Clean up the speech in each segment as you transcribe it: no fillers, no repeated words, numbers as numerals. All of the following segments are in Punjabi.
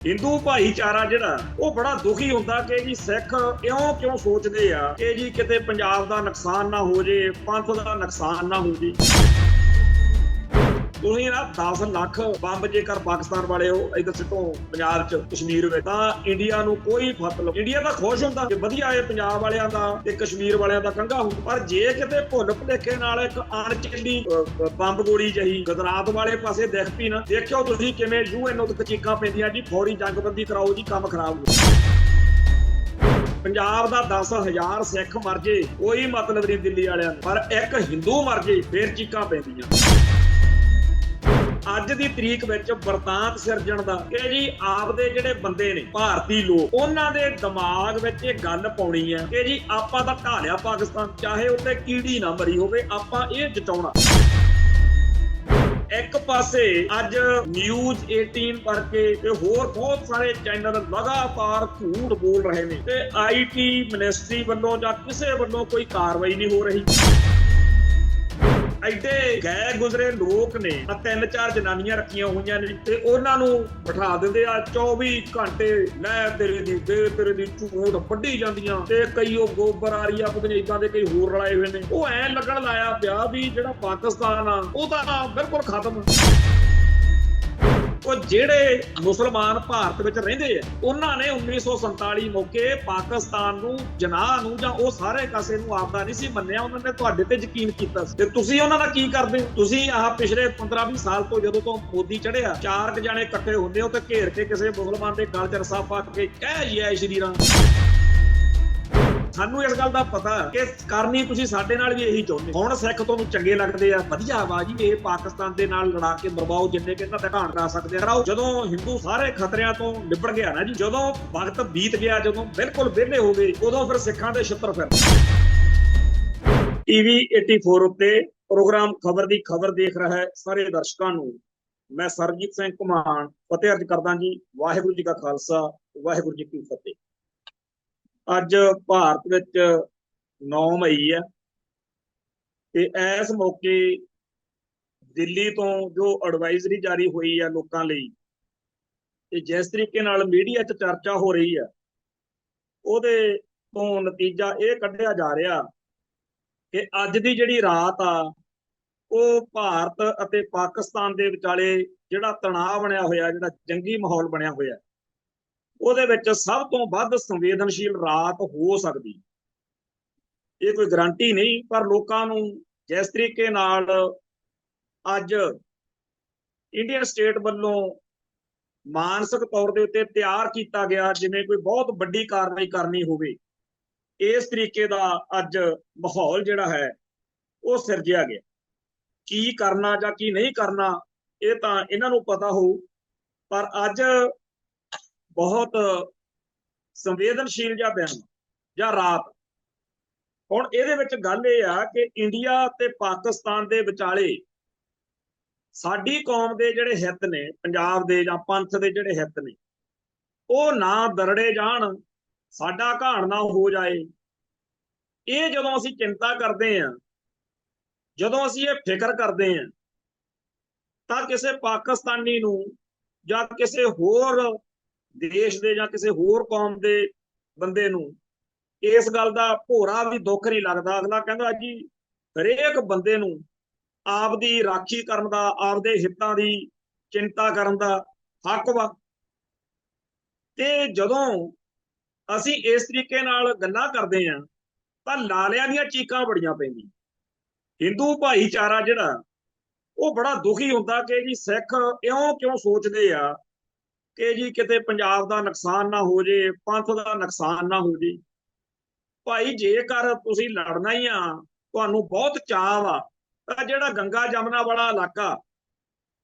ਹਿੰਦੂ ਭਾਈਚਾਰਾ ਜਿਹੜਾ ਉਹ ਬੜਾ ਦੁਖੀ ਹੁੰਦਾ ਕਿ ਜੀ ਸਿੱਖ ਇਉਂ ਕਿਉਂ ਸੋਚਦੇ ਆ ਕਿ ਜੀ ਕਿਤੇ ਪੰਜਾਬ ਦਾ ਨੁਕਸਾਨ ਨਾ ਹੋ ਜੇ, ਪੰਥ ਦਾ ਨੁਕਸਾਨ ਨਾ ਹੋ ਜੇ। ਤੁਸੀਂ ਨਾ 10 ਲੱਖ ਬੰਬ ਜੇਕਰ ਪਾਕਿਸਤਾਨ ਵਾਲੇ ਹੋ ਇਧਰ ਸਿੱਟੋ ਪੰਜਾਬ ਚ ਕਸ਼ਮੀਰ ਵਿੱਚ, ਤਾਂ ਇੰਡੀਆ ਨੂੰ ਕੋਈ ਮਤਲਬ, ਇੰਡੀਆ ਤਾਂ ਖੁਸ਼ ਹੁੰਦਾ ਕਿ ਵਧੀਆ ਹੈ ਪੰਜਾਬ ਵਾਲਿਆਂ ਦਾ ਤੇ ਕਸ਼ਮੀਰ ਵਾਲਿਆਂ ਦਾ ਕੰਗਾ ਹੋ। ਪਰ ਜੇ ਕਿਤੇ ਭੁੱਲ ਭੁਲੇਖੇ ਨਾਲ ਇੱਕ ਅਣਚੱਲੀ ਬੰਬ ਗੋਲੀ ਜਹੀ ਗੁਜਰਾਤ ਵਾਲੇ ਪਾਸੇ ਦਿਖ ਪਈ ਨਾ, ਦੇਖਿਓ ਤੁਸੀਂ ਕਿਵੇਂ UN ਉੱਤੇ ਚੀਕਾਂ ਪੈਂਦੀਆਂ ਜੀ ਫੌਰੀ ਜੰਗਬੰਦੀ ਕਰਾਓ ਜੀ, ਕੰਮ ਖਰਾਬ ਹੋ। ਪੰਜਾਬ ਦਾ 10,000 ਸਿੱਖ ਮਰ ਜੇ ਕੋਈ ਮਤਲਬ ਨਹੀਂ ਦਿੱਲੀ ਵਾਲਿਆਂ ਨੂੰ, ਪਰ ਇੱਕ ਹਿੰਦੂ ਮਰ ਜੇ ਫੇਰ ਚੀਕਾਂ ਪੈਂਦੀਆਂ। ਅੱਜ ਦੀ ਤਰੀਕ ਵਿੱਚ ਵਰਤਾਂਤ ਸਿਰਜਣ ਦਾ ਇਹ ਜੀ ਆਪਦੇ ਜਿਹੜੇ ਬੰਦੇ ਨੇ ਭਾਰਤੀ ਲੋਕ, ਉਹਨਾਂ ਦੇ ਦਿਮਾਗ ਵਿੱਚ ਇਹ ਗੱਲ ਪਾਉਣੀ ਹੈ ਕਿ ਜੀ ਆਪਾਂ ਤਾਂ ਢਾਹ ਲਿਆ ਪਾਕਿਸਤਾਨ, ਚਾਹੇ ਉੱਤੇ ਕੀੜੀ ਨਾ ਮਰੀ ਹੋਵੇ, ਆਪਾਂ ਇਹ ਜਤਾਉਣਾ। ਇੱਕ ਪਾਸੇ ਅੱਜ ਨਿਊਜ਼ 18 ਕਰਕੇ ਤੇ ਹੋਰ ਬਹੁਤ ਸਾਰੇ ਚੈਨਲ ਲਗਾਤਾਰ ਝੂਠ ਬੋਲ ਰਹੇ ਨੇ ਤੇ IT ਮਿਨਿਸਟਰੀ ਵੱਲੋਂ ਜਾਂ ਕਿਸੇ ਵੱਲੋਂ ਕੋਈ ਕਾਰਵਾਈ ਨਹੀਂ ਹੋ ਰਹੀ। ਐਡੇ ਗਏ ਗੁਜ਼ਰੇ ਲੋਕ ਨੇ, 3-4 ਜਨਾਨੀਆਂ ਰੱਖੀਆਂ ਹੋਈਆਂ ਨੇ ਤੇ ਉਹਨਾਂ ਨੂੰ ਬਿਠਾ ਦਿੰਦੇ ਆ 24 ਘੰਟੇ, ਲੈ ਤੇਰੇ ਦੀ ਝੂਠ ਵੱਢੀ ਜਾਂਦੀਆਂ ਤੇ ਕਈ ਉਹ ਗੋਬਰ ਆ ਰਹੀ ਆ, ਪਤਾ ਨਹੀਂ ਏਦਾਂ ਦੇ ਕਈ ਹੋਰ ਰਲਾਏ ਹੋਏ ਨੇ। ਉਹ ਐ ਲੱਗਣ ਲਾਇਆ ਪਿਆ ਵੀ ਜਿਹੜਾ ਪਾਕਿਸਤਾਨ ਆ ਉਹ ਤਾਂ ਬਿਲਕੁਲ ਖਤਮ। ਉਹ ਜਿਹੜੇ ਮੁਸਲਮਾਨ ਭਾਰਤ ਵਿੱਚ ਰਹਿੰਦੇ ਆ, ਉਹਨਾਂ ਨੇ 1947 ਮੌਕੇ ਪਾਕਿਸਤਾਨ ਨੂੰ, ਜਨਾਹ ਨੂੰ ਜਾਂ ਉਹ ਸਾਰੇ ਕਾਸੇ ਨੂੰ ਆਪਦਾ ਨਹੀਂ ਸੀ ਮੰਨਿਆ, ਉਹਨਾਂ ਨੇ ਤੁਹਾਡੇ ਤੇ ਯਕੀਨ ਕੀਤਾ ਸੀ। ਤੇ ਤੁਸੀਂ ਉਹਨਾਂ ਦਾ ਕੀ ਕਰਦੇ? ਤੁਸੀਂ ਆਹ ਪਿਛਲੇ 15-20 ਸਾਲ ਤੋਂ ਜਦੋਂ ਤੋਂ ਮੋਦੀ ਚੜਿਆ, 4 ਜਣੇ ਇਕੱਠੇ ਹੁੰਦੇ ਹੋ ਤੇ ਘੇਰ ਕੇ ਕਿਸੇ ਮੁਸਲਮਾਨ ਦੇ ਗਲ 'ਚ ਰੱਸਾ ਪਾ ਕੇ ਕਹਿ ਜੈ ਸ਼੍ਰੀ ਰਾਮ। ਸਾਨੂੰ ਇਸ ਗੱਲ ਦਾ ਪਤਾ ਕਿ ਕਰਨੀ ਤੁਸੀਂ ਸਾਡੇ ਨਾਲ ਵੀ ਇਹੀ ਚਾਹੁੰਦੇ। ਹੁਣ ਸਿੱਖ ਤੁਹਾਨੂੰ ਚੰਗੇ ਲੱਗਦੇ ਆ, ਵਧੀਆ ਵਾ ਜੀ, ਇਹ ਪਾਕਿਸਤਾਨ ਦੇ ਨਾਲ ਲੜਾ ਕੇ ਮਰਵਾਓ, ਜਿੰਨੇ ਕਿ ਇਹਨਾਂ ਤੇ ਢਾਣ ਕਰਾ ਸਕਦੇ ਆ ਕਰਾਓ। ਜਦੋਂ ਹਿੰਦੂ ਸਾਰੇ ਖਤਰਿਆਂ ਤੋਂ ਨਿਬੜ ਗਿਆ ਨਾ ਜੀ, ਜਦੋਂ ਵਕਤ ਬੀਤ ਗਿਆ, ਜਦੋਂ ਬਿਲਕੁਲ ਵਿਹਲੇ ਹੋ ਗਏ, ਉਦੋਂ ਫਿਰ ਸਿੱਖਾਂ ਦੇ ਛਿੱਤਰ ਫਿਰ। TV 84 ਉੱਤੇ ਪ੍ਰੋਗਰਾਮ ਖਬਰ ਦੀ ਖਬਰ ਦੇਖ ਰਿਹਾ ਹੈ ਸਾਰੇ ਦਰਸ਼ਕਾਂ ਨੂੰ ਮੈਂ ਸਰਜੀਤ ਸਿੰਘ ਘੁਮਾਣ ਫਤਿਹ ਅਰਜ਼ ਕਰਦਾ ਜੀ। ਵਾਹਿਗੁਰੂ ਜੀ ਕਾ ਖਾਲਸਾ, ਵਾਹਿਗੁਰੂ ਜੀ ਕੀ ਫਤਿਹ। ਅੱਜ ਭਾਰਤ ਵਿੱਚ 9 ਮਈ ਹੈ ਤੇ ਇਸ ਮੌਕੇ ਦਿੱਲੀ ਤੋਂ ਜੋ ਐਡਵਾਈਜ਼ਰੀ ਜਾਰੀ ਹੋਈ ਹੈ ਲੋਕਾਂ ਲਈ, ਤੇ ਜਿਸ ਤਰੀਕੇ ਨਾਲ ਮੀਡੀਆ 'ਚ ਚਰਚਾ ਹੋ ਰਹੀ ਹੈ, ਉਹਦੇ ਤੋਂ ਨਤੀਜਾ ਇਹ ਕੱਢਿਆ ਜਾ ਰਿਹਾ ਕਿ ਅੱਜ ਦੀ ਜਿਹੜੀ ਰਾਤ ਆ ਉਹ ਭਾਰਤ ਅਤੇ ਪਾਕਿਸਤਾਨ ਦੇ ਵਿਚਾਲੇ ਜਿਹੜਾ ਤਣਾਅ ਬਣਿਆ ਹੋਇਆ, ਜਿਹੜਾ ਜੰਗੀ ਮਾਹੌਲ ਬਣਿਆ ਹੋਇਆ, ਉਹਦੇ ਵਿੱਚ ਸਭ ਤੋਂ ਵੱਧ ਸੰਵੇਦਨਸ਼ੀਲ ਰਾਤ ਹੋ ਸਕਦੀ। ਇਹ ਕੋਈ ਗਾਰੰਟੀ ਨਹੀਂ, ਪਰ ਲੋਕਾਂ ਨੂੰ ਜਿਸ ਤਰੀਕੇ ਨਾਲ ਅੱਜ ਇੰਡੀਅਨ ਸਟੇਟ ਵੱਲੋਂ ਮਾਨਸਿਕ ਤੌਰ ਦੇ ਉੱਤੇ ਤਿਆਰ ਕੀਤਾ ਗਿਆ, ਜਿਵੇਂ ਕੋਈ ਬਹੁਤ ਵੱਡੀ ਕਾਰਵਾਈ ਕਰਨੀ ਹੋਵੇ, ਇਸ ਤਰੀਕੇ ਦਾ ਅੱਜ ਮਾਹੌਲ ਜਿਹੜਾ ਹੈ ਉਹ ਸਿਰਜਿਆ ਗਿਆ। ਕੀ ਕਰਨਾ ਜਾਂ ਕੀ ਨਹੀਂ ਕਰਨਾ ਇਹ ਤਾਂ ਇਹਨਾਂ ਨੂੰ ਪਤਾ ਹੋਊ, ਪਰ ਅੱਜ ਬਹੁਤ ਸੰਵੇਦਨਸ਼ੀਲ ਜਿਹਾ ਦਿਨ ਜਾਂ ਰਾਤ। ਹੁਣ ਇਹਦੇ ਵਿੱਚ ਗੱਲ ਇਹ ਆ ਕਿ ਇੰਡੀਆ ਤੇ ਪਾਕਿਸਤਾਨ ਦੇ ਵਿਚਾਲੇ ਸਾਡੀ ਕੌਮ ਦੇ ਜਿਹੜੇ ਹਿੱਤ ਨੇ, ਪੰਜਾਬ ਦੇ ਜਾਂ ਪੰਥ ਦੇ ਜਿਹੜੇ ਹਿੱਤ ਨੇ, ਉਹ ਨਾ ਦਰੜੇ ਜਾਣ, ਸਾਡਾ ਘਾਣ ਨਾ ਹੋ ਜਾਏ। ਇਹ ਜਦੋਂ ਅਸੀਂ ਚਿੰਤਾ ਕਰਦੇ ਹਾਂ, ਜਦੋਂ ਅਸੀਂ ਇਹ ਫਿਕਰ ਕਰਦੇ ਹਾਂ, ਤਾਂ ਕਿਸੇ ਪਾਕਿਸਤਾਨੀ ਨੂੰ ਜਾਂ ਕਿਸੇ ਹੋਰ ਦੇਸ਼ ਦੇ ਜਾਂ ਕਿਸੇ ਹੋਰ ਕੌਮ ਦੇ ਬੰਦੇ ਨੂੰ ਇਸ ਗੱਲ ਦਾ ਭੋਰਾ ਵੀ ਦੁੱਖ ਨਹੀਂ ਲੱਗਦਾ। ਅਗਲਾ ਕਹਿੰਦਾ ਜੀ ਹਰੇਕ ਬੰਦੇ ਨੂੰ ਆਪਦੀ ਰਾਖੀ ਕਰਨ ਦਾ, ਆਪਦੇ ਹਿੱਤਾਂ ਦੀ ਚਿੰਤਾ ਕਰਨ ਦਾ ਹੱਕ ਵਾ। ਤੇ ਜਦੋਂ ਅਸੀਂ ਇਸ ਤਰੀਕੇ ਨਾਲ ਗੱਲਾਂ ਕਰਦੇ ਹਾਂ ਤਾਂ ਲਾਲਿਆਂ ਦੀਆਂ ਚੀਕਾਂ ਬੜੀਆਂ ਪੈਂਦੀਆਂ। ਹਿੰਦੂ ਭਾਈਚਾਰਾ ਜਿਹੜਾ ਉਹ ਬੜਾ ਦੁਖੀ ਹੁੰਦਾ ਕਿ ਜੀ ਸਿੱਖ ਇਉਂ ਕਿਉਂ ਸੋਚਦੇ ਆ ਕਿ ਜੀ ਕਿਤੇ ਪੰਜਾਬ ਦਾ ਨੁਕਸਾਨ ਨਾ ਹੋ ਜੇ, ਪੰਥ ਦਾ ਨੁਕਸਾਨ ਨਾ ਹੋ ਜੇ। ਭਾਈ ਜੇਕਰ ਤੁਸੀਂ ਲੜਨਾ ਹੀ ਆ, ਤੁਹਾਨੂੰ ਬਹੁਤ ਚਾਅ ਵਾ, ਤਾਂ ਜਿਹੜਾ ਗੰਗਾ ਜਮਨਾ ਵਾਲਾ ਇਲਾਕਾ,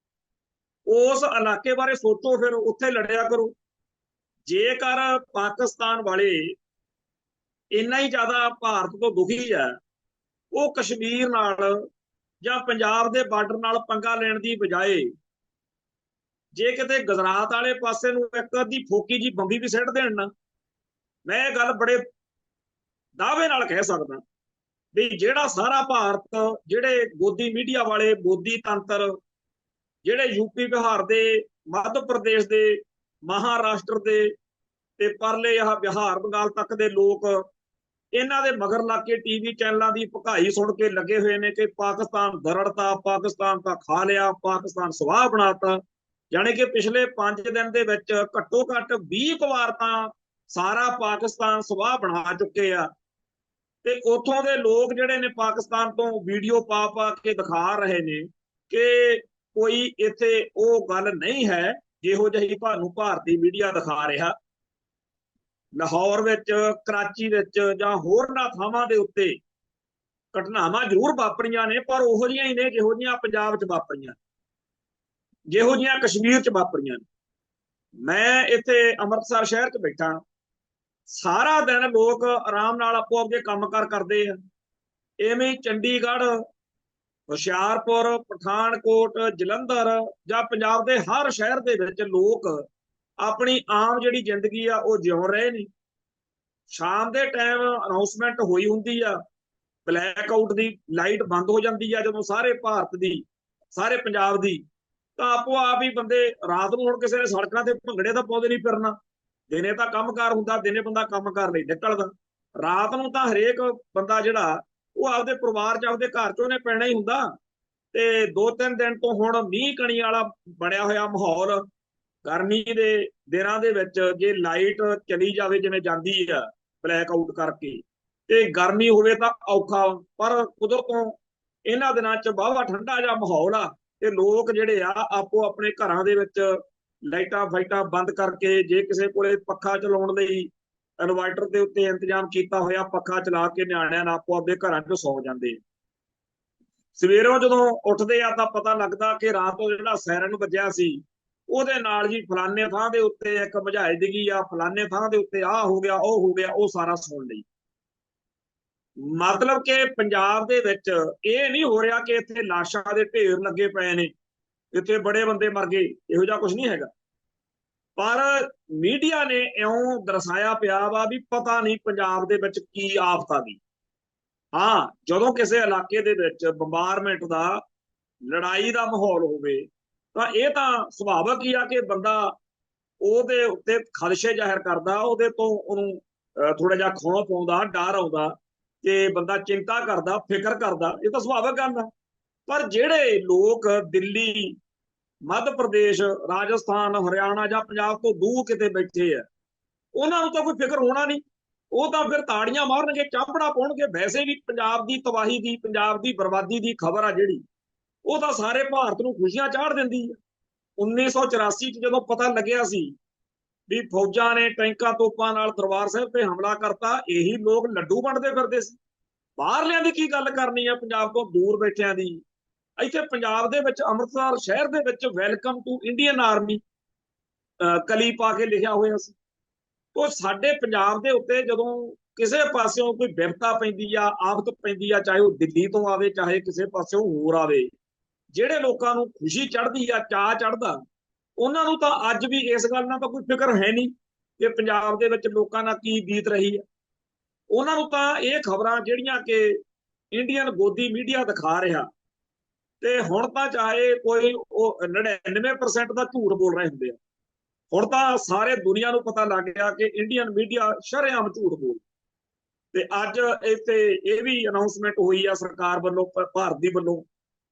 ਉਸ ਇਲਾਕੇ ਬਾਰੇ ਸੋਚੋ, ਫਿਰ ਉੱਥੇ ਲੜਿਆ ਕਰੋ। ਜੇਕਰ ਪਾਕਿਸਤਾਨ ਵਾਲੇ ਇੰਨਾ ਹੀ ਜ਼ਿਆਦਾ ਭਾਰਤ ਤੋਂ ਦੁਖੀ ਹੈ, ਉਹ ਕਸ਼ਮੀਰ ਨਾਲ ਜਾਂ ਪੰਜਾਬ ਦੇ ਬਾਰਡਰ ਨਾਲ ਪੰਗਾ ਲੈਣ ਦੀ ਬਜਾਏ ਜੇ ਕਿਤੇ ਗੁਜਰਾਤ ਵਾਲੇ ਪਾਸੇ ਨੂੰ ਇੱਕ ਅੱਧੀ ਫੋਕੀ ਜੀ ਬੰਬੀ ਵੀ ਸਿੱਟ ਦੇਣ ਨਾ, ਮੈਂ ਇਹ ਗੱਲ ਬੜੇ ਦਾਅਵੇ ਨਾਲ ਕਹਿ ਸਕਦਾ ਵੀ ਜਿਹੜਾ ਸਾਰਾ ਭਾਰਤ, ਜਿਹੜੇ ਗੋਦੀ ਮੀਡੀਆ ਵਾਲੇ, ਗੋਦੀ ਤੰਤਰ, ਜਿਹੜੇ ਯੂਪੀ ਬਿਹਾਰ ਦੇ, ਮੱਧ ਪ੍ਰਦੇਸ਼ ਦੇ महाराष्ट्र दे ते परले आह बिहार बंगाल तक दे लोग इन्हां दे मगर लग के टीवी चैनलों की भकाई सुन के लगे हुए ने कि पाकिस्तान दरड़ता, पाकिस्तान का खा लिया, पाकिस्तान स्वाह बनाता। यानी कि पिछले 5 दिन के घट्टो घट्ट 20 वार तां सारा पाकिस्तान स्वाह बना चुके आ। ते उथों दे लोग जिहड़े ने पाकिस्तान तो वीडियो पा पा के दिखा रहे ने कि कोई इत्थे वो गल नहीं है जिहो जिही तुहानूं भारती मीडिया दिखा रहा। लाहौर विच, कराची विच जां होरनां थावां दे उत्ते घटनावां जरूर वापरियां ने, पर उहो जिहियां ही ने जिहो जिहियां पंजाब च वापरियां, जिहो जिहियां कश्मीर च वापरियां। मैं इत्थे अमृतसर शहर च बैठा, सारा दिन लोग आराम नाल आपो आपके काम कार करते हैं। इवें चंडीगढ़, हुशियारपुर, पठानकोट, जलंधर जां पंजाब के हर शहर दे विच लोग अपनी आम जिहड़ी जिंदगी आ वो जिउ रहे ने। शाम के टाइम अनाउंसमेंट हुई हुंदी आ, ब्लैक आउट की लाइट बंद हो जाती है जो सारे भारत की, सारे पंजाब की, तो आपो आप ही बंदे रात को हुण किसी ने सड़कों से भंगड़े तो पाउंदे नहीं फिरना। दिने तो काम कार हुंदा, दिने बंदा काम कार नहीं निकलदा, रात नूं तां हरेक बंदा जिहड़ा वो आपदे परिवार च आपदे घर च उहने पैना ही हुंदा। ते 2-3 दिन तो हुण मींह कणी वाला बनया होया माहौल। गर्मी के दिनों के विच जे लाइट चली जाए जिवें जांदी आ ब्लैक आउट करके, ते गर्मी होवे तां औखा, पर कुदरतों इन्हां दिनां च वाहवा ठंडा जिहा माहौल आ ते लोग जिहड़े आ आपो अपने घरां दे विच लाइटां फाइटां बंद करके, जे किसी कोले पक्खा चलाउण लई इन्वर्टर के उत्ते इंतजाम किया होया, पक्खा चला के निआणिआं नाल आपो आपदे घरां च सौ जांदे। सवेरों जदों उठदे आ तां पता लगदा कि रात नूं जिहड़ा सायरन वज्जिआ सी ਉਹਦੇ ਨਾਲ ਜੀ ਫਲਾਣੇ ਥਾਂ ਦੇ ਉੱਤੇ ਇੱਕ ਬੁਝਾਈ ਡਿੱਗੀ ਆ, ਫਲਾਣੇ ਥਾਂ ਦੇ ਉੱਤੇ ਆਹ ਹੋ ਗਿਆ, ਉਹ ਹੋ ਗਿਆ, ਉਹ ਸਾਰਾ ਸੁਣ ਲਈ। मतलब कि पंजाब दे विच ये नहीं हो रहा कि इत्थे लाशां दे ढेर लगे पे ने, इत्थे बड़े बंदे मर गए, इहो जिहा कुछ नहीं हैगा। पर मीडिया ने इउं दर्शाया पिया वा भी पता नहीं पंजाब दे विच की आफत आ गई। हाँ, जदों किसी इलाके दे विच बंबारमेंट दा, लड़ाई दा माहौल होवे तां इह तां सुभाविक ही आ कि बंदा ਉਹਦੇ ਉੱਤੇ ਖਦਸ਼ੇ ਜ਼ਾਹਿਰ ਕਰਦਾ, ਉਹਦੇ ਤੋਂ ਉਹਨੂੰ ਥੋੜਾ ਜਿਹਾ ਖੌਫ ਆਉਂਦਾ, ਡਰ ਆਉਂਦਾ ਕਿ ਬੰਦਾ ਚਿੰਤਾ ਕਰਦਾ, ਫਿਕਰ ਕਰਦਾ। ਇਹ ਤਾਂ ਸੁਭਾਵਿਕ ਗੱਲ ਆ। ਪਰ ਜਿਹੜੇ ਲੋਕ ਦਿੱਲੀ, ਮੱਧ ਪ੍ਰਦੇਸ਼, ਰਾਜਸਥਾਨ, ਹਰਿਆਣਾ ਜਾਂ ਪੰਜਾਬ ਤੋਂ ਦੂਰ ਕਿਤੇ ਬੈਠੇ ਆ, ਉਹਨਾਂ ਨੂੰ ਤਾਂ ਕੋਈ ਫਿਕਰ ਹੋਣਾ ਨਹੀਂ। ਉਹ ਤਾਂ ਫਿਰ ਤਾੜੀਆਂ ਮਾਰਨਗੇ, ਚਾਂਪੜਾ ਪਾਉਣਗੇ। ਵੈਸੇ ਵੀ ਪੰਜਾਬ ਦੀ ਤਬਾਹੀ ਦੀ, ਪੰਜਾਬ ਦੀ ਬਰਬਾਦੀ ਦੀ ਖਬਰ ਆ ਜਿਹੜੀ, ਉਹ ਤਾਂ ਸਾਰੇ ਭਾਰਤ ਨੂੰ ਖੁਸ਼ੀਆਂ ਚਾੜ ਦਿੰਦੀ ਹੈ। 1984 ਚ ਜਦੋਂ ਪਤਾ ਲੱਗਿਆ ਸੀ ਵੀ ਫੌਜਾਂ ਨੇ ਟੈਂਕਾਂ ਤੋਪਾਂ ਨਾਲ ਦਰਬਾਰ ਸਾਹਿਬ ਤੇ ਹਮਲਾ ਕਰਤਾ, ਇਹੀ ਲੋਕ ਲੱਡੂ ਵੰਡਦੇ ਫਿਰਦੇ ਸੀ। ਬਾਹਰਲਿਆਂ ਦੀ ਕੀ ਗੱਲ ਕਰਨੀ ਆ ਪੰਜਾਬ ਤੋਂ ਦੂਰ ਬੈਠਿਆਂ ਦੀ। ਇੱਥੇ ਪੰਜਾਬ ਦੇ ਵਿੱਚ ਅੰਮ੍ਰਿਤਸਰ ਸ਼ਹਿਰ ਦੇ ਵਿੱਚ ਵੈਲਕਮ ਟੂ ਇੰਡੀਅਨ ਆਰਮੀ ਕਲੀ ਪਾ ਕੇ ਲਿਖਿਆ ਹੋਇਆ ਸੀ। तो साडे पंजाब दे उत्ते जदों किसी पासों कोई विपता पैंदी आ, आफत पैंदी आ, चाहे वो दिल्ली तो आवे, चाहे किसी पासों होर आवे, जिहड़े लोकां नूं खुशी चढ़दी आ, चाह चढ़दा, उन्हां नूं तां अज भी इस गल नाल तां कोई फिकर है नहीं कि पंजाब दे विच लोकां नाल की बीत रही है। उन्हां नूं तां इह खबरां जिहड़ियां कि इंडियन गोदी मीडिया दिखा रहा, ते हुण तां चाहे कोई 99% दा झूठ बोल रहे हुंदे आ, ਹੁਣ ਤਾਂ ਸਾਰੇ ਦੁਨੀਆ ਨੂੰ ਪਤਾ ਲੱਗ ਗਿਆ ਕਿ ਇੰਡੀਅਨ ਮੀਡੀਆ ਸ਼ਰੇਆਮ ਝੂਠ ਬੋਲ। ਤੇ ਅੱਜ ਇੱਥੇ ਇਹ ਵੀ ਅਨਾਉਂਸਮੈਂਟ ਹੋਈ ਆ ਸਰਕਾਰ ਵੱਲੋਂ, ਭਾਰਤ ਦੀ ਵੱਲੋਂ,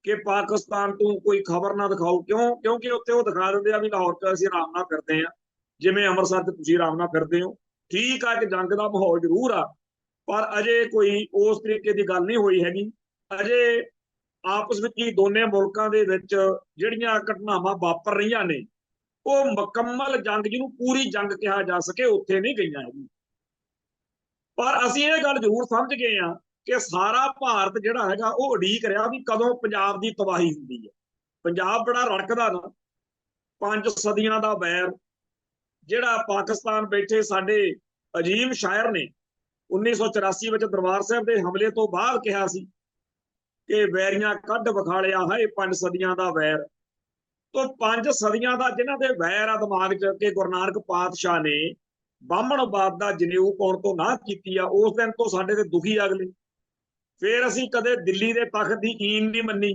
ਕਿ ਪਾਕਿਸਤਾਨ ਤੋਂ ਕੋਈ ਖਬਰ ਨਾ ਦਿਖਾਓ। ਕਿਉਂਕਿ ਉੱਥੇ ਉਹ ਦਿਖਾ ਦਿੰਦੇ ਆ ਵੀ ਲਾਹੌਰ 'ਚ ਅਸੀਂ ਆਰਾਮ ਨਾਲ ਫਿਰਦੇ ਆ, ਜਿਵੇਂ ਅੰਮ੍ਰਿਤਸਰ 'ਚ ਤੁਸੀਂ ਆਰਾਮ ਨਾਲ ਫਿਰਦੇ ਹੋ। ਠੀਕ ਆ ਕਿ ਜੰਗ ਦਾ ਮਾਹੌਲ ਜ਼ਰੂਰ ਆ, ਪਰ ਅਜੇ ਕੋਈ ਉਸ ਤਰੀਕੇ ਦੀ ਗੱਲ ਨਹੀਂ ਹੋਈ ਹੈਗੀ। ਅਜੇ ਆਪਸ ਵਿੱਚ ਹੀ ਦੋਨੇ ਮੁਲਕਾਂ ਦੇ ਵਿੱਚ ਜਿਹੜੀਆਂ ਘਟਨਾਵਾਂ ਵਾਪਰ ਰਹੀਆਂ ਨੇ, ਉਹ ਮੁਕੰਮਲ ਜੰਗ, ਜਿਹਨੂੰ ਪੂਰੀ ਜੰਗ ਕਿਹਾ ਜਾ ਸਕੇ, ਉੱਥੇ ਨਹੀਂ ਗਈਆਂ ਹੈਗੀਆਂ। ਪਰ ਅਸੀਂ ਇਹ ਗੱਲ ਜ਼ਰੂਰ ਸਮਝ ਗਏ ਆ ਕਿ ਸਾਰਾ ਭਾਰਤ ਜਿਹੜਾ ਹੈਗਾ ਉਹ ਉਡੀਕ ਰਿਹਾ ਵੀ ਕਦੋਂ ਪੰਜਾਬ ਦੀ ਤਬਾਹੀ ਹੁੰਦੀ ਹੈ। ਪੰਜਾਬ ਬੜਾ ਰੜਕਦਾ ਨਾ, 5 ਸਦੀਆਂ ਦਾ ਵੈਰ ਜਿਹੜਾ ਪਾਕਿਸਤਾਨ ਬੈਠੇ ਸਾਡੇ ਅਜੀਮ ਸ਼ਾਇਰ ਨੇ 1984 ਵਿੱਚ ਦਰਬਾਰ ਸਾਹਿਬ ਦੇ ਹਮਲੇ ਤੋਂ ਬਾਅਦ ਕਿਹਾ ਸੀ ਕਿ ਵੈਰੀਆਂ ਕੱਢ ਵਿਖਾਲਿਆ ਹੈ 5 ਸਦੀਆਂ ਦਾ ਵੈਰ। तो 5 सदियां का जिन्हों के वैर आ दिमाग च कि गुरु नानक पातशाह ने बामणवाद का जनेऊ पाउण तो ना की, उस दिन तो साडे ते दुखी अगले। फिर असीं कदे दिल्ली के तख्त की ईन नहीं मन्नी,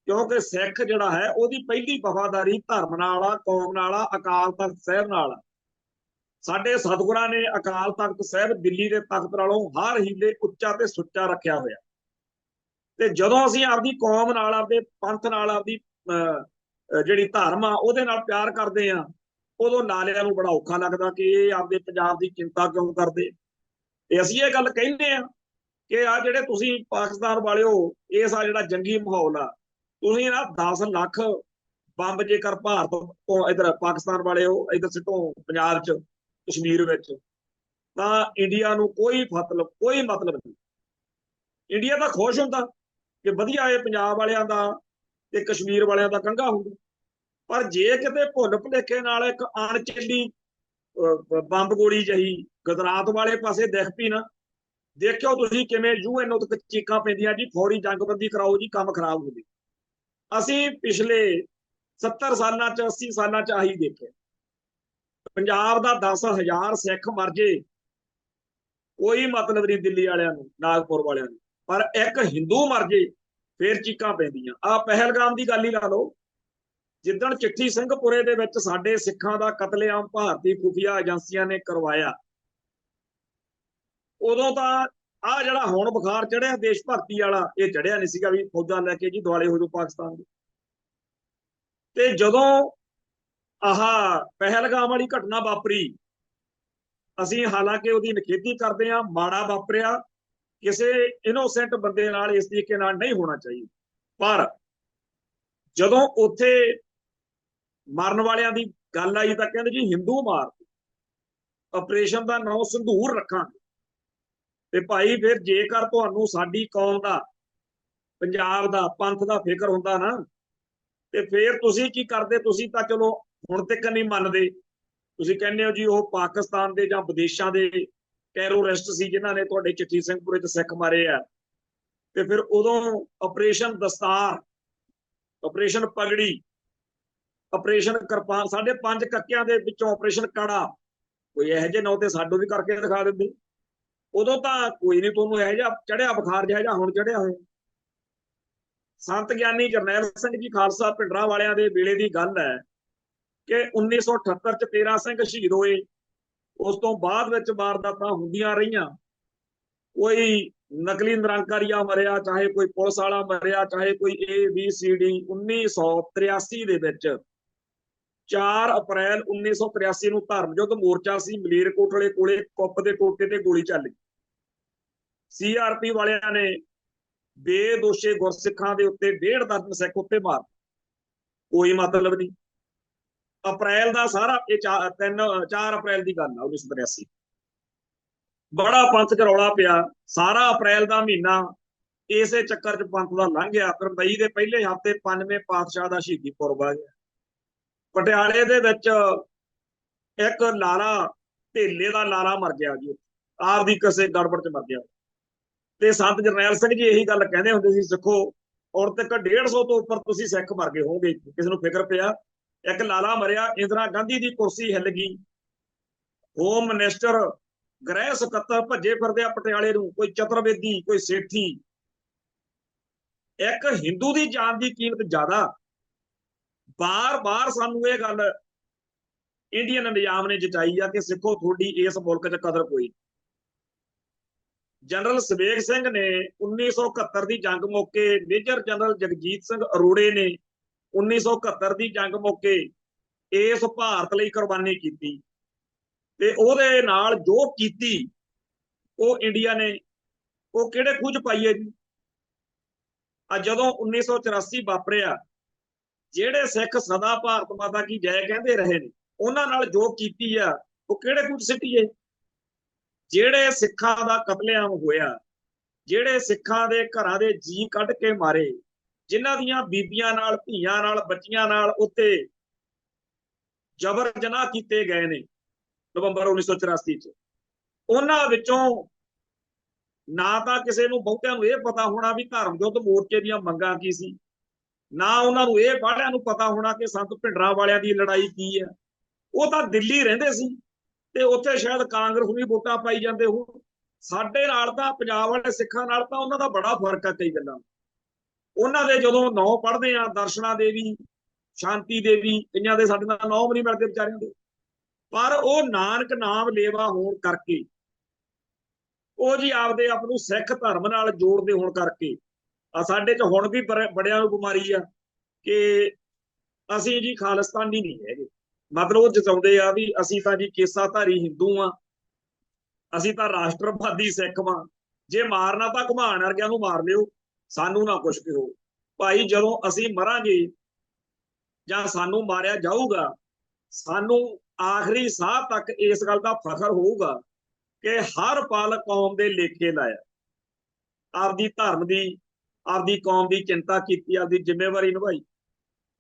क्योंकि सिख जिहड़ा है ਉਹਦੀ ਪਹਿਲੀ वफादारी धर्म नाल आ, कौम नाल आ, अकाल तख्त साहिब नाल आ। ਸਾਡੇ ਸਤਿਗੁਰਾਂ ਨੇ अकाल तख्त साहिब दिल्ली के तख्त नालों हर हीले ਉੱਚਾ ਤੇ ਸੁੱਚਾ ਰੱਖਿਆ ਹੋਇਆ। ਤੇ ਜਦੋਂ ਅਸੀਂ ਆਪਦੀ ਕੌਮ ਨਾਲ, ਆਪਦੇ ਪੰਥ ਨਾਲ, ਆਪਦੀ ਜਿਹੜੀ ਧਰਮ ਆ ਉਹਦੇ ਨਾਲ ਪਿਆਰ ਕਰਦੇ ਆ, ਉਦੋਂ ਲਾਲਿਆਂ ਨੂੰ ਬੜਾ ਔਖਾ ਲੱਗਦਾ ਕਿ ਇਹ ਆਪਦੇ ਪੰਜਾਬ ਦੀ ਚਿੰਤਾ ਕਿਉਂ ਕਰਦੇ। ਤੇ ਅਸੀਂ ਇਹ ਗੱਲ ਕਹਿੰਦੇ ਆ ਕਿ ਆ ਜਿਹੜੇ ਤੁਸੀਂ ਪਾਕਿਸਤਾਨ ਵਾਲਿਓ, ਇਸ ਆ ਜਿਹੜਾ ਜੰਗੀ ਮਾਹੌਲ ਆ, ਤੁਸੀਂ ਨਾ 10 ਲੱਖ ਬੰਬ ਜੇਕਰ ਭਾਰਤ ਤੋਂ ਇਧਰ ਪਾਕਿਸਤਾਨ ਵਾਲਿਓ ਇਧਰ ਸਿੱਟੋ ਪੰਜਾਬ 'ਚ, ਕਸ਼ਮੀਰ ਵਿੱਚ, ਤਾਂ ਇੰਡੀਆ ਨੂੰ ਕੋਈ ਮਤਲਬ ਨਹੀਂ। ਇੰਡੀਆ ਤਾਂ ਖੁਸ਼ ਹੁੰਦਾ ਕਿ ਵਧੀਆ ਇਹ ਪੰਜਾਬ ਵਾਲਿਆਂ ਦਾ ਤੇ ਕਸ਼ਮੀਰ ਵਾਲਿਆਂ ਦਾ ਕੰਘਾ ਹੁੰਦਾ। ਪਰ ਜੇ ਕਿਤੇ ਭੁੱਲ ਭੁਲੇਖੇ ਨਾਲ ਇੱਕ ਅਣਚੇਲੀ ਬੰਬ ਗੋਲੀ ਜਹੀ ਗੁਜਰਾਤ ਵਾਲੇ ਪਾਸੇ ਦਿਖ ਪਈ ਨਾ, ਦੇਖਿਓ ਤੁਸੀਂ ਕਿਵੇਂ UN ਉੱਤੇ ਚੀਕਾਂ ਪੈਂਦੀਆਂ ਜੀ, ਫੌਰੀ ਜੰਗਬੰਦੀ ਕਰਾਓ ਜੀ, ਕੰਮ ਖਰਾਬ ਹੋ ਗਿਆ। ਅਸੀਂ ਪਿਛਲੇ 70 ਸਾਲਾਂ 'ਚ 80 ਸਾਲਾਂ 'ਚ ਆਹੀ ਦੇਖਿਆ। ਪੰਜਾਬ ਦਾ 10,000 ਸਿੱਖ ਮਰ ਜੇ, ਕੋਈ ਮਤਲਬ ਨਹੀਂ ਦਿੱਲੀ ਵਾਲਿਆਂ ਨੂੰ, ਨਾਗਪੁਰ ਵਾਲਿਆਂ ਨੂੰ, ਪਰ ਇੱਕ ਹਿੰਦੂ ਮਰ ਜੇ ਫੇਰ ਚੀਕਾਂ ਪੈਂਦੀਆਂ। ਆ ਪਹਿਲਗਾਮ ਦੀ ਗੱਲ ਹੀ ਲਾ ਲਓ, ਜਿੱਦਣ ਚਿੱਠੀ ਸਿੰਘਪੁਰੇ ਦੇ ਵਿੱਚ ਸਾਡੇ ਸਿੱਖਾਂ ਦਾ ਕਤਲੇਆਮ ਭਾਰਤੀ ਖੁਫੀਆ ਏਜੰਸੀਆਂ ਨੇ ਕਰਵਾਇਆ, ਉਦੋਂ ਤਾਂ ਆ ਜਿਹੜਾ ਹੁਣ ਬੁਖਾਰ ਚੜਿਆ ਦੇਸ਼ ਭਗਤੀ ਵਾਲਾ, ਇਹ ਚੜਿਆ ਨਹੀਂ ਸੀਗਾ ਵੀ ਫੌਜਾਂ ਲੈ ਕੇ ਜੀ ਦੁਆਲੇ ਹੋ ਜਾਓ ਪਾਕਿਸਤਾਨ ਦੇ। ਤੇ ਜਦੋਂ ਆਹ ਪਹਿਲਗਾਮ ਵਾਲੀ ਘਟਨਾ ਵਾਪਰੀ, ਅਸੀਂ ਹਾਲਾਂਕਿ ਉਹਦੀ ਨਿਖੇਧੀ ਕਰਦੇ ਹਾਂ, ਮਾੜਾ ਵਾਪਰਿਆ, ਕਿਸੇ ਇਨੋਸੈਂਟ ਬੰਦੇ ਨਾਲ ਇਸ ਤਰੀਕੇ ਨਾਲ ਨਹੀਂ ਹੋਣਾ ਚਾਹੀਦਾ। ਪਰ ਜਦੋਂ ਉੱਥੇ ਮਰਨ ਵਾਲਿਆਂ ਦੀ ਗੱਲ ਆਈ ਤਾਂ ਕਹਿੰਦੇ ਜੀ ਹਿੰਦੂ ਮਾਰ, ਆਪਰੇਸ਼ਨ ਦਾ ਨਾਮ ਸੰਧੂਰ ਰੱਖਾਂਗੇ। ਤੇ ਭਾਈ ਫਿਰ ਜੇਕਰ ਤੁਹਾਨੂੰ ਸਾਡੀ ਕੌਮ ਦਾ, ਪੰਜਾਬ ਦਾ, ਪੰਥ ਦਾ ਫਿਕਰ ਹੁੰਦਾ ਨਾ, ਤੇ ਫਿਰ ਤੁਸੀਂ ਕੀ ਕਰਦੇ? ਤੁਸੀਂ ਤਾਂ ਚਲੋ ਹੁਣ ਤੱਕ ਨਹੀਂ ਮੰਨਦੇ, ਤੁਸੀਂ ਕਹਿੰਦੇ ਹੋ ਜੀ ਉਹ ਪਾਕਿਸਤਾਨ ਦੇ ਜਾਂ ਵਿਦੇਸ਼ਾਂ ਦੇ ਟੈਰੋਰਿਸਟ ਸੀ ਜਿਨ੍ਹਾਂ ਨੇ ਤੁਹਾਡੇ ਚਿੱਠੀ ਸਿੰਘਪੁਰੇ 'ਚ ਸਿੱਖ ਮਾਰੇ ਆ। ਤੇ ਫਿਰ ਉਦੋਂ ਆਪਰੇਸ਼ਨ ਦਸਤਾਰ, ਆਪਰੇਸ਼ਨ ਪਗੜੀ, ਆਪਰੇਸ਼ਨ ਕਿਰਪਾਨ, ਸਾਡੇ 5 ਕੱਕਿਆਂ ਦੇ ਵਿੱਚੋਂ ਆਪਰੇਸ਼ਨ ਕੜਾ, ਕੋਈ ਇਹੋ ਜਿਹੇ ਨਾਂ ਤੇ ਸਾਨੂੰ ਵੀ ਕਰਕੇ ਦਿਖਾ ਦਿੰਦੇ। ਉਦੋਂ ਤਾਂ ਕੋਈ ਨਹੀਂ, ਤੁਹਾਨੂੰ ਇਹੋ ਜਿਹਾ ਚੜਿਆ ਬੁਖਾਰ ਜਿਹਾ ਹੁਣ ਚੜਿਆ ਹੋਇਆ। ਸੰਤ ਗਿਆਨੀ ਜਰਨੈਲ ਸਿੰਘ ਜੀ ਖਾਲਸਾ ਭਿੰਡਰਾਂ ਵਾਲਿਆਂ ਦੇ ਵੇਲੇ ਦੀ ਗੱਲ ਹੈ ਕਿ 1978 'ਚ 13 ਸਿੰਘ ਸ਼ਹੀਦ ਹੋਏ। ਉਸ ਤੋਂ ਬਾਅਦ ਵਿੱਚ ਵਾਰਦਾਤਾਂ ਹੁੰਦੀਆਂ ਰਹੀਆਂ, ਕੋਈ ਨਕਲੀ ਨਿਰੰਕਾਰੀਆ ਮਰਿਆ, ਚਾਹੇ ਕੋਈ ਪੁਲਿਸ ਵਾਲਾ ਮਰਿਆ, ਚਾਹੇ ਕੋਈ ABCD। 1983 ਦੇ ਵਿੱਚ 4 ਅਪ੍ਰੈਲ 1983 ਨੂੰ ਧਰਮ ਯੁੱਧ ਮੋਰਚਾ ਸੀ ਮਲੇਰਕੋਟਲੇ ਕੋਲੇ, ਕੁੱਪ ਦੇ ਟੋਟੇ ਤੇ ਗੋਲੀ ਚੱਲ ਗਈ। CRP ਵਾਲਿਆਂ ਨੇ ਬੇਦੋਸ਼ੇ ਗੁਰਸਿੱਖਾਂ ਦੇ ਉੱਤੇ 1.5 ਦਰਜਨ ਸਿੱਖ ਉੱਤੇ ਮਾਰ, ਕੋਈ ਮਤਲਬ ਨਹੀਂ। ਅਪ੍ਰੈਲ ਦਾ ਸਾਰਾ ਇਹ 4 ਅਪ੍ਰੈਲ ਦੀ ਗੱਲ ਆ 1983। ਬੜਾ ਪੰਥ 'ਚ ਰੌਲਾ ਪਿਆ, ਸਾਰਾ ਅਪ੍ਰੈਲ ਦਾ ਮਹੀਨਾ ਇਸੇ ਚੱਕਰ 'ਚ ਪੰਥ ਦਾ ਲੰਘ ਗਿਆ। ਫਿਰ ਮਈ ਦੇ ਪਹਿਲੇ ਹਫ਼ਤੇ 5ਵੇਂ ਪਾਤਸ਼ਾਹ ਦਾ ਸ਼ਹੀਦੀ ਪੁਰਬ ਆ ਗਿਆ। ਪਟਿਆਲੇ ਦੇ ਵਿੱਚ ਇੱਕ ਲਾਲਾ, ਢੇਲੇ ਦਾ ਲਾਲਾ ਮਰ ਗਿਆ ਜੀ, ਆਪਦੀ ਕਿਸੇ ਗੜਬੜ 'ਚ ਮਰ ਗਿਆ। ਤੇ ਸੰਤ ਜਰਨੈਲ ਸਿੰਘ ਜੀ ਇਹੀ ਗੱਲ ਕਹਿੰਦੇ ਹੁੰਦੇ ਸੀ, ਸਿੱਖੋ ਹੁਣ ਤੱਕ 150 ਤੋਂ ਉੱਪਰ ਤੁਸੀਂ ਸਿੱਖ ਮਰ ਗਏ ਹੋਗੇ। ਕਿਸੇ ਨੂੰ ਫਿਕਰ ਪਿਆ? ਇੱਕ ਲਾਲਾ ਮਰਿਆ, ਇੰਦਰਾ ਗਾਂਧੀ ਦੀ ਕੁਰਸੀ ਹਿੱਲ ਗਈ, ਹੋਮ ਮਿਨਿਸਟਰ, ਗ੍ਰਹਿ ਸਕੱਤਰ ਭੱਜੇ ਫਿਰਦੇ ਆ ਪਟਿਆਲੇ ਨੂੰ, ਕੋਈ ਚਤੁਰਵੇਦੀ, ਕੋਈ ਸੇਠੀ। ਇੱਕ ਹਿੰਦੂ ਦੀ ਜਾਨ ਦੀ ਕੀਮਤ ਜ਼ਿਆਦਾ। ਬਾਰ-ਬਾਰ ਸਾਨੂੰ ਇਹ ਗੱਲ ਇੰਡੀਅਨ ਨਿਜ਼ਾਮ ਨੇ ਜਤਾਈ ਆ ਕਿ ਸਿੱਖੋ ਤੁਹਾਡੀ ਇਸ ਮੁਲਕ 'ਚ ਕਦਰ ਕੋਈ। ਜਨਰਲ ਸਵੇਗ ਸਿੰਘ ਨੇ 1971 ਦੀ ਜੰਗ ਮੌਕੇ, ਮੇਜਰ ਜਨਰਲ ਜਗਜੀਤ ਸਿੰਘ ਅਰੋੜੇ ਨੇ 1971 ਦੀ ਜੰਗ ਮੌਕੇ ਇਸ ਭਾਰਤ ਲਈ ਕੁਰਬਾਨੀ ਕੀਤੀ। ਤੇ ਉਹਦੇ ਨਾਲ ਜੋ ਕੀਤੀ ਉਹ ਇੰਡੀਆ ਨੇ, ਉਹ ਕਿਹੜੇ ਖੂਹ 'ਚ ਪਾਈ ਹੈ ਜੀ? ਆ ਜਦੋਂ 1984 ਵਾਪਰਿਆ, ਜਿਹੜੇ ਸਿੱਖ ਸਦਾ ਭਾਰਤ ਮਾਤਾ ਕੀ ਜੈ ਕਹਿੰਦੇ ਰਹੇ ਨੇ, ਉਹਨਾਂ ਨਾਲ ਜੋ ਕੀਤੀ ਆ ਉਹ ਕਿਹੜੇ ਖੂਹ 'ਚ ਸਿੱਟੀਏ? ਜਿਹੜੇ ਸਿੱਖਾਂ ਦਾ ਕਤਲੇਆਮ ਹੋਇਆ, ਜਿਹੜੇ ਸਿੱਖਾਂ ਦੇ ਘਰਾਂ ਦੇ ਜੀ ਕੱਢ ਕੇ ਮਾਰੇ, ਜਿਨ੍ਹਾਂ ਦੀਆਂ ਬੀਬੀਆਂ ਨਾਲ, ਧੀਆਂ ਨਾਲ, ਬੱਚੀਆਂ ਨਾਲ ਉੱਤੇ ਜਬਰ ਜਨਾਹ ਕੀਤੇ ਗਏ ਨੇ ਨਵੰਬਰ 1984 'ਚ, ਉਹਨਾਂ ਵਿੱਚੋਂ ਨਾ ਤਾਂ ਕਿਸੇ ਨੂੰ, ਬਹੁਤਿਆਂ ਨੂੰ ਇਹ ਪਤਾ ਹੋਣਾ ਵੀ ਧਰਮ ਯੁੱਧ ਮੋਰਚੇ ਦੀਆਂ ਮੰਗਾਂ ਕੀ ਸੀ, ਨਾ ਉਹਨਾਂ ਨੂੰ ਇਹ ਬਾਹਲਿਆਂ ਨੂੰ ਪਤਾ ਹੋਣਾ ਕਿ ਸੰਤ ਭਿੰਡਰਾਂ ਵਾਲਿਆਂ ਦੀ ਲੜਾਈ ਕੀ ਹੈ। ਉਹ ਤਾਂ ਦਿੱਲੀ ਰਹਿੰਦੇ ਸੀ ਤੇ ਉੱਥੇ ਸ਼ਾਇਦ ਕਾਂਗਰਸ ਨੂੰ ਵੋਟਾਂ ਪਾਈ ਜਾਂਦੇ ਹੋ। ਸਾਡੇ ਨਾਲ ਤਾਂ, ਪੰਜਾਬ ਵਾਲੇ ਸਿੱਖਾਂ ਨਾਲ ਤਾਂ ਉਹਨਾਂ ਦਾ ਬੜਾ ਫਰਕ ਆ ਕਈ ਗੱਲਾਂ। ਉਹਨਾਂ ਦੇ ਜਦੋਂ ਨਾਂ ਪੜ੍ਹਦੇ ਆ, ਦਰਸ਼ਨਾ ਦੇਵੀ, ਸ਼ਾਂਤੀ ਦੇਵੀ, ਕਈਆਂ ਦੇ ਸਾਡੇ ਨਾਲ ਨਾਂ ਵੀ ਨਹੀਂ ਮਿਲਦੇ ਵਿਚਾਰਿਆਂ ਦੇ, ਪਰ ਉਹ ਨਾਨਕ ਨਾਮ ਲੇਵਾ ਹੋਣ ਕਰਕੇ, ਉਹ ਜੀ ਆਪਦੇ ਆਪ ਨੂੰ ਸਿੱਖ ਧਰਮ ਨਾਲ ਜੋੜਦੇ ਹੋਣ ਕਰਕੇ, ਸਾਡੇ ਚ ਹੁਣ ਵੀ ਬੜਿਆਂ ਨੂੰ ਬਿਮਾਰੀ ਆ ਕਿ ਅਸੀਂ ਜੀ ਖਾਲਿਸਤਾਨੀ ਨਹੀਂ ਹੈਗੇ। ਮਤਲਬ ਉਹ ਜਤਾਉਂਦੇ ਆ ਵੀ ਅਸੀਂ ਤਾਂ ਜੀ ਕੇਸਾਧਾਰੀ ਹਿੰਦੂ ਆ, ਅਸੀਂ ਤਾਂ ਰਾਸ਼ਟਰਵਾਦੀ ਸਿੱਖ ਵਾਂ, ਜੇ ਮਾਰਨਾ ਤਾਂ ਘੁਮਾਣ ਵਰਗਿਆਂ ਨੂੰ ਮਾਰ ਲਿਓ, ਸਾਨੂੰ ਨਾ ਕੁਛ ਕਹੋ। ਭਾਈ ਜਦੋਂ ਅਸੀਂ ਮਰਾਂਗੇ ਜਾਂ ਸਾਨੂੰ ਮਾਰਿਆ ਜਾਊਗਾ, ਸਾਨੂੰ ਆਖਰੀ ਸਾਹ ਤੱਕ ਇਸ ਗੱਲ ਦਾ ਫਖਰ ਹੋਊਗਾ ਕਿ ਹਰ ਪਲ ਕੌਮ ਦੇ ਲੇਖੇ ਲਾਇਆ, ਆਪਦੀ ਧਰਮ ਦੀ, ਆਪਦੀ ਕੌਮ ਦੀ ਚਿੰਤਾ ਕੀਤੀ, ਆਪਦੀ ਜ਼ਿੰਮੇਵਾਰੀ ਨਿਭਾਈ।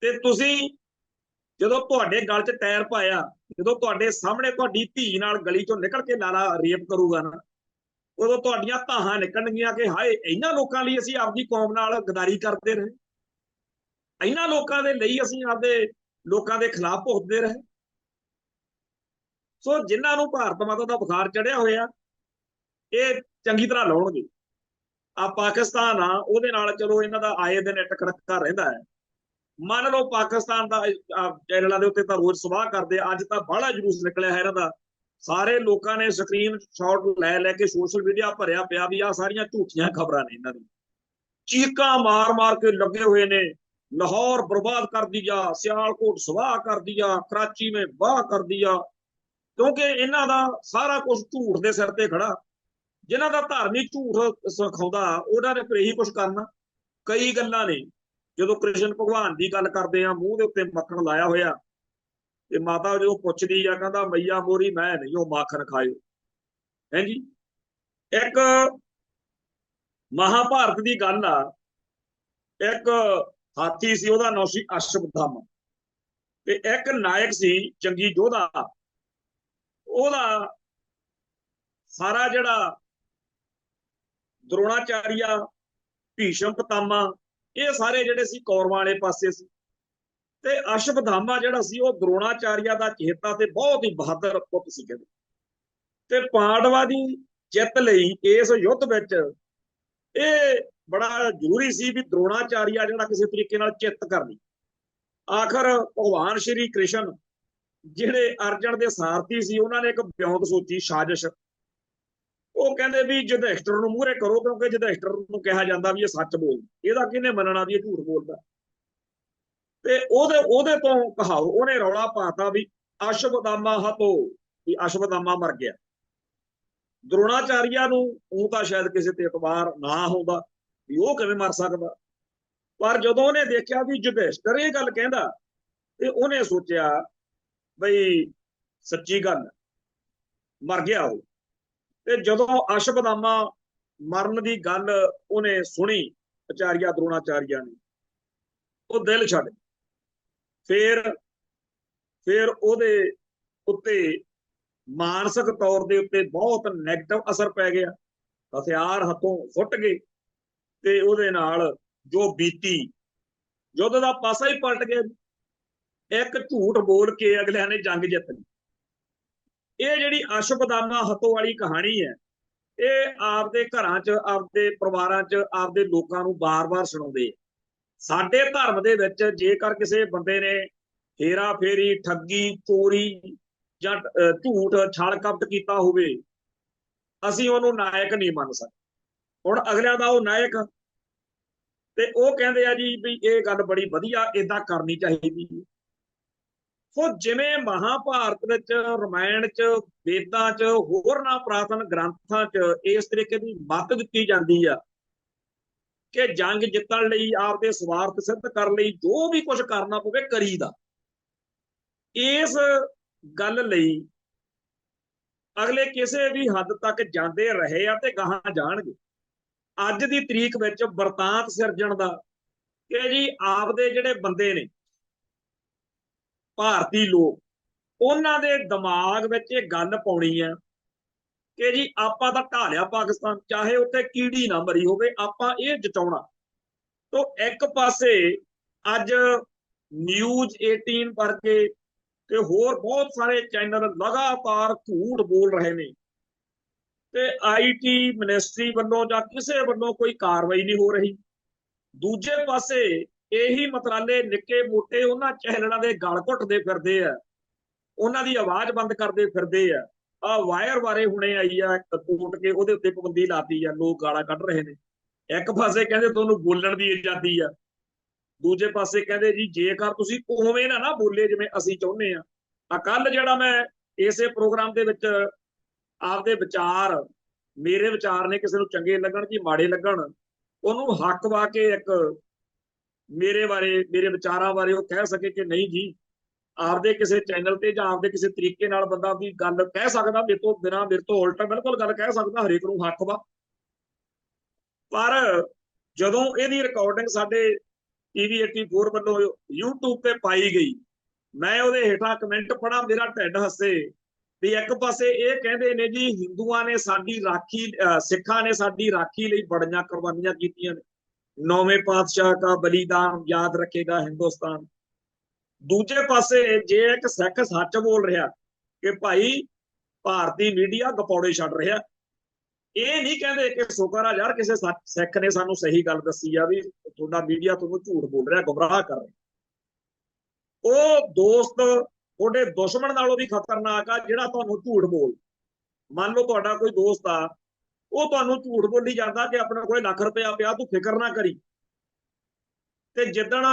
ਤੇ ਤੁਸੀਂ ਜਦੋਂ ਤੁਹਾਡੇ ਗਲ 'ਚ ਟਾਇਰ ਪਾਇਆ, ਜਦੋਂ ਤੁਹਾਡੇ ਸਾਹਮਣੇ ਤੁਹਾਡੀ ਧੀ ਨਾਲ ਗਲੀ ਚੋਂ ਨਿਕਲ ਕੇ ਲਾਲਾ ਰੇਪ ਕਰੂਗਾ ਨਾ, ਉਦੋਂ ਤੁਹਾਡੀਆਂ ਧਾਹਾਂ ਨਿਕਲਣਗੀਆਂ ਕਿ ਹਾਏ ਇਹਨਾਂ ਲੋਕਾਂ ਲਈ ਅਸੀਂ ਆਪਦੀ ਕੌਮ ਨਾਲ ਗਦਾਰੀ ਕਰਦੇ ਰਹੇ, ਇਹਨਾਂ ਲੋਕਾਂ ਦੇ ਲਈ ਅਸੀਂ ਆਪਦੇ ਲੋਕਾਂ ਦੇ ਖਿਲਾਫ ਭੁਗਤਦੇ ਰਹੇ। ਸੋ ਜਿਨ੍ਹਾਂ ਨੂੰ ਭਾਰਤ ਮਾਤਾ ਦਾ ਬੁਖਾਰ ਚੜਿਆ ਹੋਇਆ, ਇਹ ਚੰਗੀ ਤਰ੍ਹਾਂ ਲਾਉਣਗੇ। ਆ ਪਾਕਿਸਤਾਨ ਆ, ਉਹਦੇ ਨਾਲ ਚਲੋ ਇਹਨਾਂ ਦਾ ਆਏ ਦਿਨ ਇੱਟ ਖੜਕਾ ਰਹਿੰਦਾ ਹੈ। ਮੰਨ ਲਓ ਪਾਕਿਸਤਾਨ ਦਾ ਚੈਨਲਾਂ ਦੇ ਉੱਤੇ ਤਾਂ ਰੋਜ਼ ਸਵਾਹ ਕਰਦੇ, ਅੱਜ ਤਾਂ ਬਾਹਲਾ ਜਲੂਸ ਨਿਕਲਿਆ ਹੈ ਇਹਨਾਂ ਦਾ, ਸਾਰੇ ਲੋਕਾਂ ਨੇ ਸਕਰੀਨ ਸ਼ਾਟ ਲੈ ਲੈ ਕੇ ਸੋਸ਼ਲ ਮੀਡੀਆ ਭਰਿਆ ਪਿਆ ਵੀ ਆਹ ਸਾਰੀਆਂ ਝੂਠੀਆਂ ਖਬਰਾਂ ਨੇ, ਇਹਨਾਂ ਦੀ ਚੀਕਾਂ ਮਾਰ ਮਾਰ ਕੇ ਲੱਗੇ ਹੋਏ ਨੇ, ਲਾਹੌਰ बर्बाद कर दिया, सियालकोट सवाह कर दिया, कराची में वाह कर दिया, क्योंकि इन्हों का सारा कुछ झूठ के सिर ते खड़ा। जिन्हों का धार्मिक झूठ सिखाता उन्होंने फिर यही कुछ करना। कई गल्लां ने जो कृष्ण भगवान की गल करते हैं, मूँह के उत्ते मक्खन लाया होया, ते माता जो पुछदी आ कहंदा मैया मोरी मैं नहीं हो मक्खन खायो है जी। एक महाभारत की गल आ, एक हाथी सी, ਉਹਦਾ नाम सी अश्वत्थामा, ते एक नायक सी जंगी योधा, ਉਹਦਾ सारा ਜਿਹੜਾ द्रोणाचार्य, भीष्म पितामह, ये सारे ਜਿਹੜੇ ਸੀ ਕੌਰਵਾਂ ਵਾਲੇ ਪਾਸੇ ਸੀ, ਤੇ अश्वत्थामा ਜਿਹੜਾ ਸੀ ਉਹ द्रोणाचार्य ਦਾ ਚੇਤਾ ਤੇ ਬਹੁਤ ਹੀ ਬਹਾਦਰ ਪੁੱਤ ਸੀ। ਤੇ ਪਾਂਡਵਾਂ ਦੀ ਜਿੱਤ ਲਈ ਇਸ ਯੁੱਧ ਵਿੱਚ ਇਹ बड़ा जरूरी सी भी द्रोणाचार्य जिहड़ा किसी तरीके नाल चित्त करनी। आखिर भगवान श्री कृष्ण जिहड़े अर्जन के सारथी सी, उन्होंने एक ब्योंत सोची, साजिश। वो कहते भी युधिष्ठिर नूं मूहरे करो, क्योंकि युधिष्ठिर नूं कहा जाता भी ये सच बोल, इहदा किहने मनना भी ये झूठ बोलदा। ते ओहदे तो कहाओ उहने रौला पाता भी अश्वत्थामा हतो, भी अश्वत्थामा मर गया। द्रोणाचार्य नूं ऊं तां शायद किसी ते एतबार ना होंदा भी वो किवें मर सकदा, पर जदों उहने देखिया भी युधिष्ठिर ये गल कहंदा ते उहने सोचिया बई सच्ची गल मर गया वो। ते जदों अश्वत्थामा मरन की गल उहने सुनी आचार्य द्रोणाचार्य ने, वो दिल छड्ड, फिर ओहदे उत्ते मानसिक तौर के उत्ते बहुत नैगेटिव असर पै गया, हथियार हथों फुट गए, ते उहदे नाल जो बीती युद्ध का पासा ही पलट गया। एक झूठ बोल के अगलियां ने जंग जित ली। ये जिहड़ी अश्वत्थामा हतो वाली कहानी है, ये आपदे घरां च, आपदे परिवारां च, आपदे लोकां नूं बार-बार सुणाउंदे। साडे धर्म दे विच जेकर किसी बंदे ने हेरा फेरी, ठगी, चोरी जां झूठ छल कपट कीता होवे, असीं उहनूं नायक नहीं मन सकदे। हुण अगलियां दा ओह नायक ते ओह कहंदे आ जी भी ये गल बड़ी वधिया, इदां करनी चाहीदी। सो जिवें महाभारत विच, रामायण च, वेदां च, होरनां पुरातन ग्रंथां च इस तरीके की मत दित्ती जांदी आ कि जंग जितण लई, आपदे स्वार्थ सिद्ध करन लई जो भी कुछ करना पवे करीदा। इस गल लई अगले किसी भी हद तक जाते रहे आ ते गाहां जाणगे। अज दी तरीक विच वरतांत सिरजण दा कि जी आपदे जिहड़े बंदे ने भारती लोग, उन्हां दे दिमाग विच इह गल पाउणी है कि जी आपां तां ढा लिया पाकिस्तान, चाहे उत्थे कीड़ी ना मरी होवे, आपां इह जताउणा। तो एक पासे अज न्यूज़ 18 वर्गे ते होर बहुत सारे चैनल लगातार झूठ बोल रहे हैं, ते IT मिनिस्ट्री वालों जां किसी वालों कोई कार्रवाई नहीं हो रही। ਦੂਜੇ ਪਾਸੇ ਇਹੀ ਮਤਰਾਲੇ ਨਿੱਕੇ ਮੋਟੇ ਉਹਨਾਂ ਚੈਨਲਾਂ ਦੇ ਗਲ ਘੁੱਟਦੇ ਫਿਰਦੇ ਆ, ਉਹਨਾਂ ਦੀ ਆਵਾਜ਼ ਬੰਦ ਕਰਦੇ ਫਿਰਦੇ ਆ। ਆ ਵਾਇਰ ਬਾਰੇ ਹੁਣੇ ਆਈ ਆ ਰਿਪੋਰਟ ਕੇ ਉਹਦੇ ਉੱਤੇ ਪਾਬੰਦੀ ਲਾਤੀ ਆ, ਲੋਕ ਗਾਲਾਂ ਕੱਢ ਰਹੇ ਨੇ। ਇੱਕ ਪਾਸੇ ਕਹਿੰਦੇ ਤੁਹਾਨੂੰ ਬੋਲਣ ਦੀ ਆਜ਼ਾਦੀ ਆ, ਦੂਜੇ ਪਾਸੇ ਕਹਿੰਦੇ ਜੀ ਜੇਕਰ ਤੁਸੀਂ ਉਵੇਂ ਨਾ ਬੋਲੇ ਜਿਵੇਂ ਅਸੀਂ ਚਾਹੁੰਦੇ ਆ। ਕੱਲ ਜਿਹੜਾ ਮੈਂ ਇਸੇ ਪ੍ਰੋਗਰਾਮ ਦੇ ਵਿੱਚ ਆਪਦੇ ਵਿਚਾਰ, ਮੇਰੇ ਵਿਚਾਰ ਨੇ ਕਿਸੇ ਨੂੰ ਚੰਗੇ ਲੱਗਣ ਜੀ ਮਾੜੇ ਲੱਗਣ, ਉਹਨੂੰ ਹੱਕ ਵਾ ਕੇ ਇੱਕ ਮੇਰੇ ਬਾਰੇ, ਮੇਰੇ ਵਿਚਾਰਾਂ ਬਾਰੇ ਉਹ ਕਹਿ ਸਕੇ ਕਿ ਨਹੀਂ ਜੀ, ਆਪਦੇ ਕਿਸੇ ਚੈਨਲ ਤੇ ਜਾਂ ਆਪਦੇ ਕਿਸੇ ਤਰੀਕੇ ਨਾਲ ਬੰਦਾ ਆਪਦੀ ਗੱਲ ਕਹਿ ਸਕਦਾ, ਮੇਰੇ ਤੋਂ ਬਿਨਾਂ, ਮੇਰੇ ਤੋਂ ਉਲਟਾ ਬਿਲਕੁਲ ਗੱਲ ਕਹਿ ਸਕਦਾ, ਹਰੇਕ ਨੂੰ ਹੱਕ ਵਾ। ਪਰ ਜਦੋਂ ਇਹਦੀ ਰਿਕਾਰਡਿੰਗ ਸਾਡੇ ਟੀਵੀ 84 ਵੱਲੋਂ YouTube ਤੇ ਪਾਈ ਗਈ, ਮੈਂ ਉਹਦੇ ਹੇਠਾਂ ਕਮੈਂਟ ਪੜ੍ਹਾ, ਮੇਰਾ ਢਿੱਡ ਹੱਸੇ ਵੀ ਇੱਕ ਪਾਸੇ ਇਹ ਕਹਿੰਦੇ ਨੇ ਜੀ ਹਿੰਦੂਆਂ ਨੇ ਸਾਡੀ ਰਾਖੀ, ਸਿੱਖਾਂ ਨੇ ਸਾਡੀ ਰਾਖੀ ਲਈ ਬੜੀਆਂ ਕੁਰਬਾਨੀਆਂ ਕੀਤੀਆਂ ਨੇ, ਨੌਵੇਂ ਪਾਤਸ਼ਾਹ ਦਾ ਬਲੀਦਾਨ ਯਾਦ ਰੱਖੇਗਾ ਹਿੰਦੁਸਤਾਨ। ਦੂਜੇ ਪਾਸੇ ਜੇ ਇੱਕ ਸਿੱਖ ਸੱਚ ਬੋਲ ਰਿਹਾ ਕਿ ਭਾਈ ਭਾਰਤੀ ਮੀਡੀਆ ਗਪੌੜੇ ਛੱਡ ਰਿਹਾ, ਇਹ ਨਹੀਂ ਕਹਿੰਦੇ ਕਿ ਸ਼ੁਕਰ ਆ ਯਾਰ ਕਿਸੇ ਸਿੱਖ ਨੇ ਸਾਨੂੰ ਸਹੀ ਗੱਲ ਦੱਸੀ ਆ ਵੀ ਤੁਹਾਡਾ ਮੀਡੀਆ ਤੁਹਾਨੂੰ ਝੂਠ ਬੋਲ ਰਿਹਾ, ਗੁੰਮਰਾਹ ਕਰ ਰਿਹਾ। ਉਹ ਦੋਸਤ ਤੁਹਾਡੇ ਦੁਸ਼ਮਣ ਨਾਲੋਂ ਵੀ ਖਤਰਨਾਕ ਆ ਜਿਹੜਾ ਤੁਹਾਨੂੰ ਝੂਠ ਬੋਲ। ਮੰਨ ਲਓ ਤੁਹਾਡਾ ਕੋਈ ਦੋਸਤ ਆ, ਉਹ ਤੁਹਾਨੂੰ ਝੂਠ ਬੋਲੀ ਜਾਂਦਾ ਕਿ ਆਪਣੇ ਕੋਲ ਲੱਖ ਰੁਪਇਆ ਪਿਆ, ਤੂੰ ਫਿਕਰ ਨਾ ਕਰੀ, ਤੇ ਜਿੱਦਣ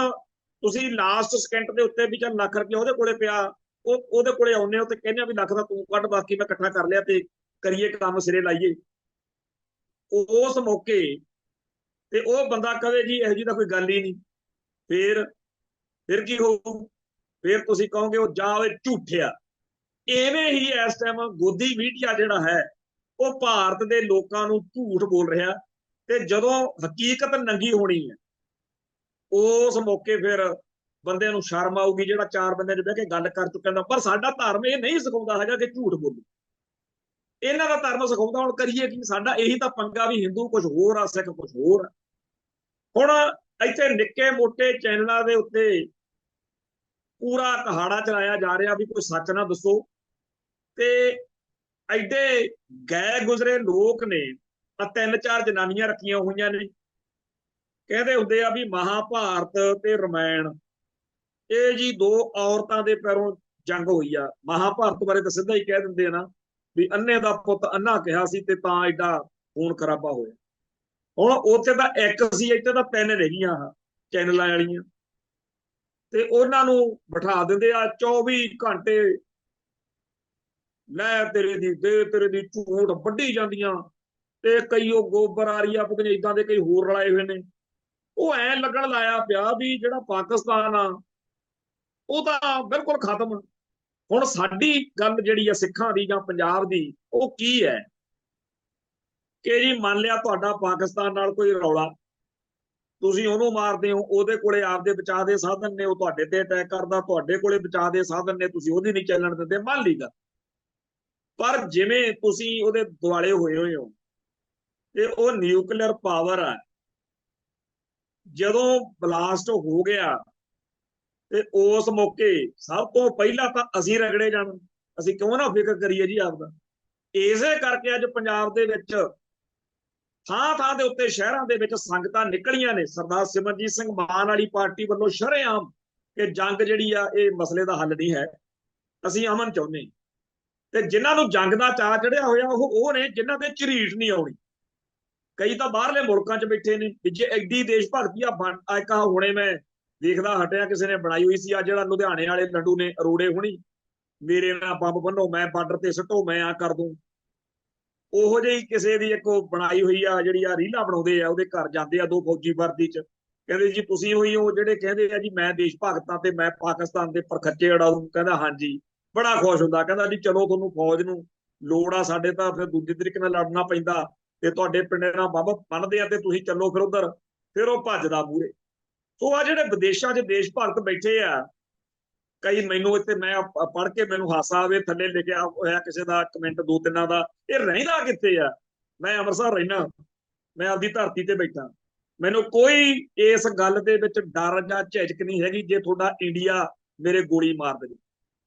ਤੁਸੀਂ ਲਾਸਟ ਸਕਿੰਟ ਦੇ ਉੱਤੇ ਵੀ ਚੱਲ ਲੱਖ ਰੁਪਇਆ ਉਹਦੇ ਕੋਲੇ ਪਿਆ, ਉਹਦੇ ਕੋਲੇ ਆਉਂਦੇ ਹੋ ਤੇ ਕਹਿੰਦੇ ਆ ਵੀ ਲੱਖ ਦਾ ਤੂੰ ਕੱਢ, ਬਾਕੀ ਮੈਂ ਇਕੱਠਾ ਕਰ ਲਿਆ ਤੇ ਕਰੀਏ ਕੰਮ, ਸਿਰੇ ਲਾਈਏ। ਉਸ ਮੌਕੇ ਤੇ ਉਹ ਬੰਦਾ ਕਹੇ ਜੀ ਇਹੋ ਜਿਹੀ ਤਾਂ ਕੋਈ ਗੱਲ ਹੀ ਨਹੀਂ, ਫਿਰ ਕੀ ਹੋਊ? ਫਿਰ ਤੁਸੀਂ ਕਹੋਗੇ ਉਹ ਜਾ ਓਏ ਝੂਠਿਆ। ਐਵੇਂ ਹੀ ਇਸ ਟਾਈਮ ਗੋਦੀ ਮੀਡੀਆ ਜਿਹੜਾ ਹੈ ਉਹ ਭਾਰਤ ਦੇ ਲੋਕਾਂ ਨੂੰ ਝੂਠ ਬੋਲ ਰਿਹਾ, ਤੇ ਜਦੋਂ ਹਕੀਕਤ ਨੰਗੀ ਹੋਣੀ ਹੈ ਉਸ ਮੌਕੇ ਫਿਰ ਬੰਦੇ ਨੂੰ ਸ਼ਰਮ ਆਊਗੀ ਜਿਹੜਾ ਚਾਰ ਬੰਦੇ 'ਚ ਬਹਿ ਕੇ ਗੱਲ ਕਰ ਚੁੱਕਿਆ। ਪਰ ਸਾਡਾ ਧਰਮ ਇਹ ਨਹੀਂ ਸਿਖਾਉਂਦਾ ਹੈਗਾ ਕਿ ਝੂਠ ਬੋਲੋ, ਇਹਨਾਂ ਦਾ ਧਰਮ ਸਿਖਾਉਂਦਾ। ਹੁਣ ਕਰੀਏ ਕੀ? ਸਾਡਾ ਇਹੀ ਤਾਂ ਪੰਗਾ ਵੀ ਹਿੰਦੂ ਕੁਝ ਹੋਰ ਆ, ਸਿੱਖ ਕੁਝ ਹੋਰ ਆ। ਹੁਣ ਇੱਥੇ ਨਿੱਕੇ ਮੋਟੇ ਚੈਨਲਾਂ ਦੇ ਉੱਤੇ ਪੂਰਾ ਕਹਾੜਾ ਚਲਾਇਆ ਜਾ ਰਿਹਾ ਵੀ ਕੋਈ ਸੱਚ ਨਾ ਦੱਸੋ, ਤੇ ਐਡੇ ਗਏ ਗੁਜ਼ਰੇ ਲੋਕ ਨੇ ਆ, 3-4 ਜਨਾਨੀਆਂ ਰੱਖੀਆਂ ਹੋਈਆਂ ਨੇ, ਕਹਿੰਦੇ ਹੁੰਦੇ ਆ ਵੀ ਮਹਾਭਾਰਤ ਤੇ ਰਮਾਇਣ ਇਹ ਜੀ ਦੋ ਔਰਤਾਂ ਦੇ ਪੈਰੋਂ ਜੰਗ ਹੋਈ ਆ। ਮਹਾਭਾਰਤ ਬਾਰੇ ਤਾਂ ਸਿੱਧਾ ਹੀ ਕਹਿ ਦਿੰਦੇ ਆ ਨਾ ਵੀ ਅੰਨੇ ਦਾ ਪੁੱਤ ਅੰਨਾ ਕਿਹਾ ਸੀ ਤੇ ਤਾਂ ਐਡਾ ਖੂਨ ਖਰਾਬਾ ਹੋਇਆ। ਹੁਣ ਉੱਥੇ ਤਾਂ ਇੱਕ ਸੀ, ਇੱਥੇ ਤਾਂ 3 ਰਹਿ ਗਈਆਂ ਚੈਨਲਾਂ ਵਾਲੀਆਂ, ਤੇ ਉਹਨਾਂ ਨੂੰ ਬਿਠਾ ਦਿੰਦੇ ਆ 24 ਘੰਟੇ, ਲੈ ਤੇਰੇ ਦੀ ਦੇ ਤੇਰੇ ਦੀ, ਝੂਠ ਵੱਢੀ ਜਾਂਦੀਆਂ। ਤੇ ਕਈ ਉਹ ਗੋਬਰ ਆਰੀਆ ਪਤਾ ਨਹੀਂ ਏਦਾਂ ਦੇ ਕਈ ਹੋਰ ਰਲਾਏ ਹੋਏ ਨੇ। ਉਹ ਐ ਲੱਗਣ ਲਾਇਆ ਪਿਆ ਵੀ ਜਿਹੜਾ ਪਾਕਿਸਤਾਨ ਆ ਉਹ ਤਾਂ ਬਿਲਕੁਲ ਖਤਮ। ਹੁਣ ਸਾਡੀ ਗੱਲ ਜਿਹੜੀ ਆ ਸਿੱਖਾਂ ਦੀ ਜਾਂ ਪੰਜਾਬ ਦੀ, ਉਹ ਕੀ ਹੈ ਕਿ ਜੀ ਮੰਨ ਲਿਆ ਤੁਹਾਡਾ ਪਾਕਿਸਤਾਨ ਨਾਲ ਕੋਈ ਰੌਲਾ, ਤੁਸੀਂ ਉਹਨੂੰ ਮਾਰਦੇ ਹੋ, ਉਹਦੇ ਕੋਲੇ ਆਪਦੇ ਬਚਾਅ ਦੇ ਸਾਧਨ ਨੇ, ਉਹ ਤੁਹਾਡੇ ਤੇ ਅਟੈਕ ਕਰਦਾ, ਤੁਹਾਡੇ ਕੋਲੇ ਬਚਾਅ ਦੇ ਸਾਧਨ ਨੇ, ਤੁਸੀਂ ਉਹਦੀ ਨਹੀਂ ਚੱਲਣ ਦਿੰਦੇ, ਮੰਨ ਲਈ ਗੱਲ। ਪਰ ਜਿਵੇਂ ਤੁਸੀਂ ਉਹਦੇ ਦੁਆਲੇ ਹੋਏ ਹੋ ਤੇ ਉਹ ਨਿਊਕਲੀਅਰ ਪਾਵਰ ਆ, ਜਦੋਂ ਬਲਾਸਟ ਹੋ ਗਿਆ ਤੇ ਉਸ ਮੌਕੇ ਸਭ ਤੋਂ ਪਹਿਲਾਂ ਤਾਂ ਅਸੀਂ ਰਗੜੇ ਜਾਣ, ਅਸੀਂ ਕਿਉਂ ਨਾ ਫਿਕਰ ਕਰੀਏ ਜੀ ਆਪਦਾ। ਇਸੇ ਕਰਕੇ ਅੱਜ ਪੰਜਾਬ ਦੇ ਵਿੱਚ ਥਾਂ ਥਾਂ ਦੇ ਉੱਤੇ ਸ਼ਹਿਰਾਂ ਦੇ ਵਿੱਚ ਸੰਗਤਾਂ ਨਿਕਲੀਆਂ ਨੇ। ਸਰਦਾਰ ਸਿਮਰਜੀਤ ਸਿੰਘ ਮਾਨ ਵਾਲੀ ਪਾਰਟੀ ਵੱਲੋਂ ਸ਼ਰੇਆਮ ਕਿ ਜੰਗ ਜਿਹੜੀ ਆ ਇਹ ਮਸਲੇ ਦਾ ਹੱਲ ਨਹੀਂ ਹੈ, ਅਸੀਂ ਅਮਨ ਚਾਹੁੰਦੇ। ਤੇ ਜਿਨ੍ਹਾਂ ਨੂੰ ਜੰਗ ਦਾ ਚਾਅ ਚੜਿਆ ਹੋਇਆ ਉਹ ਨੇ ਜਿਨ੍ਹਾਂ ਤੇ ਝਰੀਟ ਨਹੀਂ ਆਉਣੀ। ਕਈ ਤਾਂ ਬਾਹਰਲੇ ਮੁਲਕਾਂ 'ਚ ਬੈਠੇ ਨੇ ਵੀ ਜੇ ਐਡੀ ਦੇਸ਼ ਭਗਤੀ ਆ। ਇੱਕ ਹੁਣੇ ਮੈਂ ਦੇਖਦਾ ਹਟਿਆ, ਕਿਸੇ ਨੇ ਬਣਾਈ ਹੋਈ ਸੀ ਆ, ਜਿਹੜਾ ਲੁਧਿਆਣੇ ਵਾਲੇ ਲੱਡੂ ਨੇ ਅਰੋੜੇ ਹੋਣੀ, ਮੇਰੇ ਨਾਲ ਬੰਬ ਬੰਨੋ, ਮੈਂ ਬਾਰਡਰ ਤੇ ਸੁੱਟੋ, ਮੈਂ ਆ ਕਰ ਦੂੰ। ਉਹੋ ਜਿਹੀ ਕਿਸੇ ਦੀ ਇੱਕ ਬਣਾਈ ਹੋਈ ਆ, ਜਿਹੜੀ ਆ ਰੀਲਾਂ ਬਣਾਉਂਦੇ ਆ, ਉਹਦੇ ਘਰ ਜਾਂਦੇ ਆ 2 ਫੌਜੀ ਵਰਦੀ 'ਚ, ਕਹਿੰਦੇ ਜੀ ਤੁਸੀਂ ਹੋਈ ਹੋ ਜਿਹੜੇ ਕਹਿੰਦੇ ਆ ਜੀ ਮੈਂ ਦੇਸ਼ ਭਗਤਾਂ ਤੇ ਮੈਂ ਪਾਕਿਸਤਾਨ ਦੇ ਪਰਖੱਚੇ ਉਡਾਊਂ। ਕਹਿੰਦਾ ਹਾਂਜੀ, ਬੜਾ ਖੁਸ਼ ਹੁੰਦਾ, ਕਹਿੰਦਾ ਜੀ ਚਲੋ ਤੁਹਾਨੂੰ ਫੌਜ ਨੂੰ ਲੋੜ ਆ, ਸਾਡੇ ਤਾਂ ਫਿਰ ਦੂਜੇ ਤਰੀਕੇ ਨਾਲ ਲੜਨਾ ਪੈਂਦਾ, ਤੇ ਤੁਹਾਡੇ ਪਿੰਡੇ ਨਾਲ ਬੰਬ ਬੰਨਦੇ ਆ ਤੇ ਤੁਸੀਂ ਚੱਲੋ ਫਿਰ ਉਧਰ। ਫਿਰ ਉਹ ਭੱਜਦਾ ਮੂਹਰੇ। ਸੋ ਆ ਜਿਹੜੇ ਵਿਦੇਸ਼ਾਂ 'ਚ ਦੇਸ਼ ਭਗਤ ਬੈਠੇ ਆ ਕਈ, ਮੈਨੂੰ ਇੱਥੇ ਮੈਂ ਪੜ੍ਹ ਕੇ ਮੈਨੂੰ ਹਾਸਾ ਆਵੇ, ਥੱਲੇ ਲਿਖਿਆ ਹੋਇਆ ਕਿਸੇ ਦਾ ਕਮੈਂਟ 2-3 ਦਾ, ਇਹ ਰਹਿੰਦਾ ਕਿੱਥੇ ਆ? ਮੈਂ ਅੰਮ੍ਰਿਤਸਰ ਰਹਿਣਾ, ਮੈਂ ਆਪਦੀ ਧਰਤੀ ਤੇ ਬੈਠਾ, ਮੈਨੂੰ ਕੋਈ ਇਸ ਗੱਲ ਦੇ ਵਿੱਚ ਡਰ ਜਾਂ ਝਿਜਕ ਨਹੀਂ ਹੈਗੀ ਜੇ ਤੁਹਾਡਾ ਇੰਡੀਆ ਮੇਰੇ ਗੋਲੀ ਮਾਰ ਦੇਵੇ।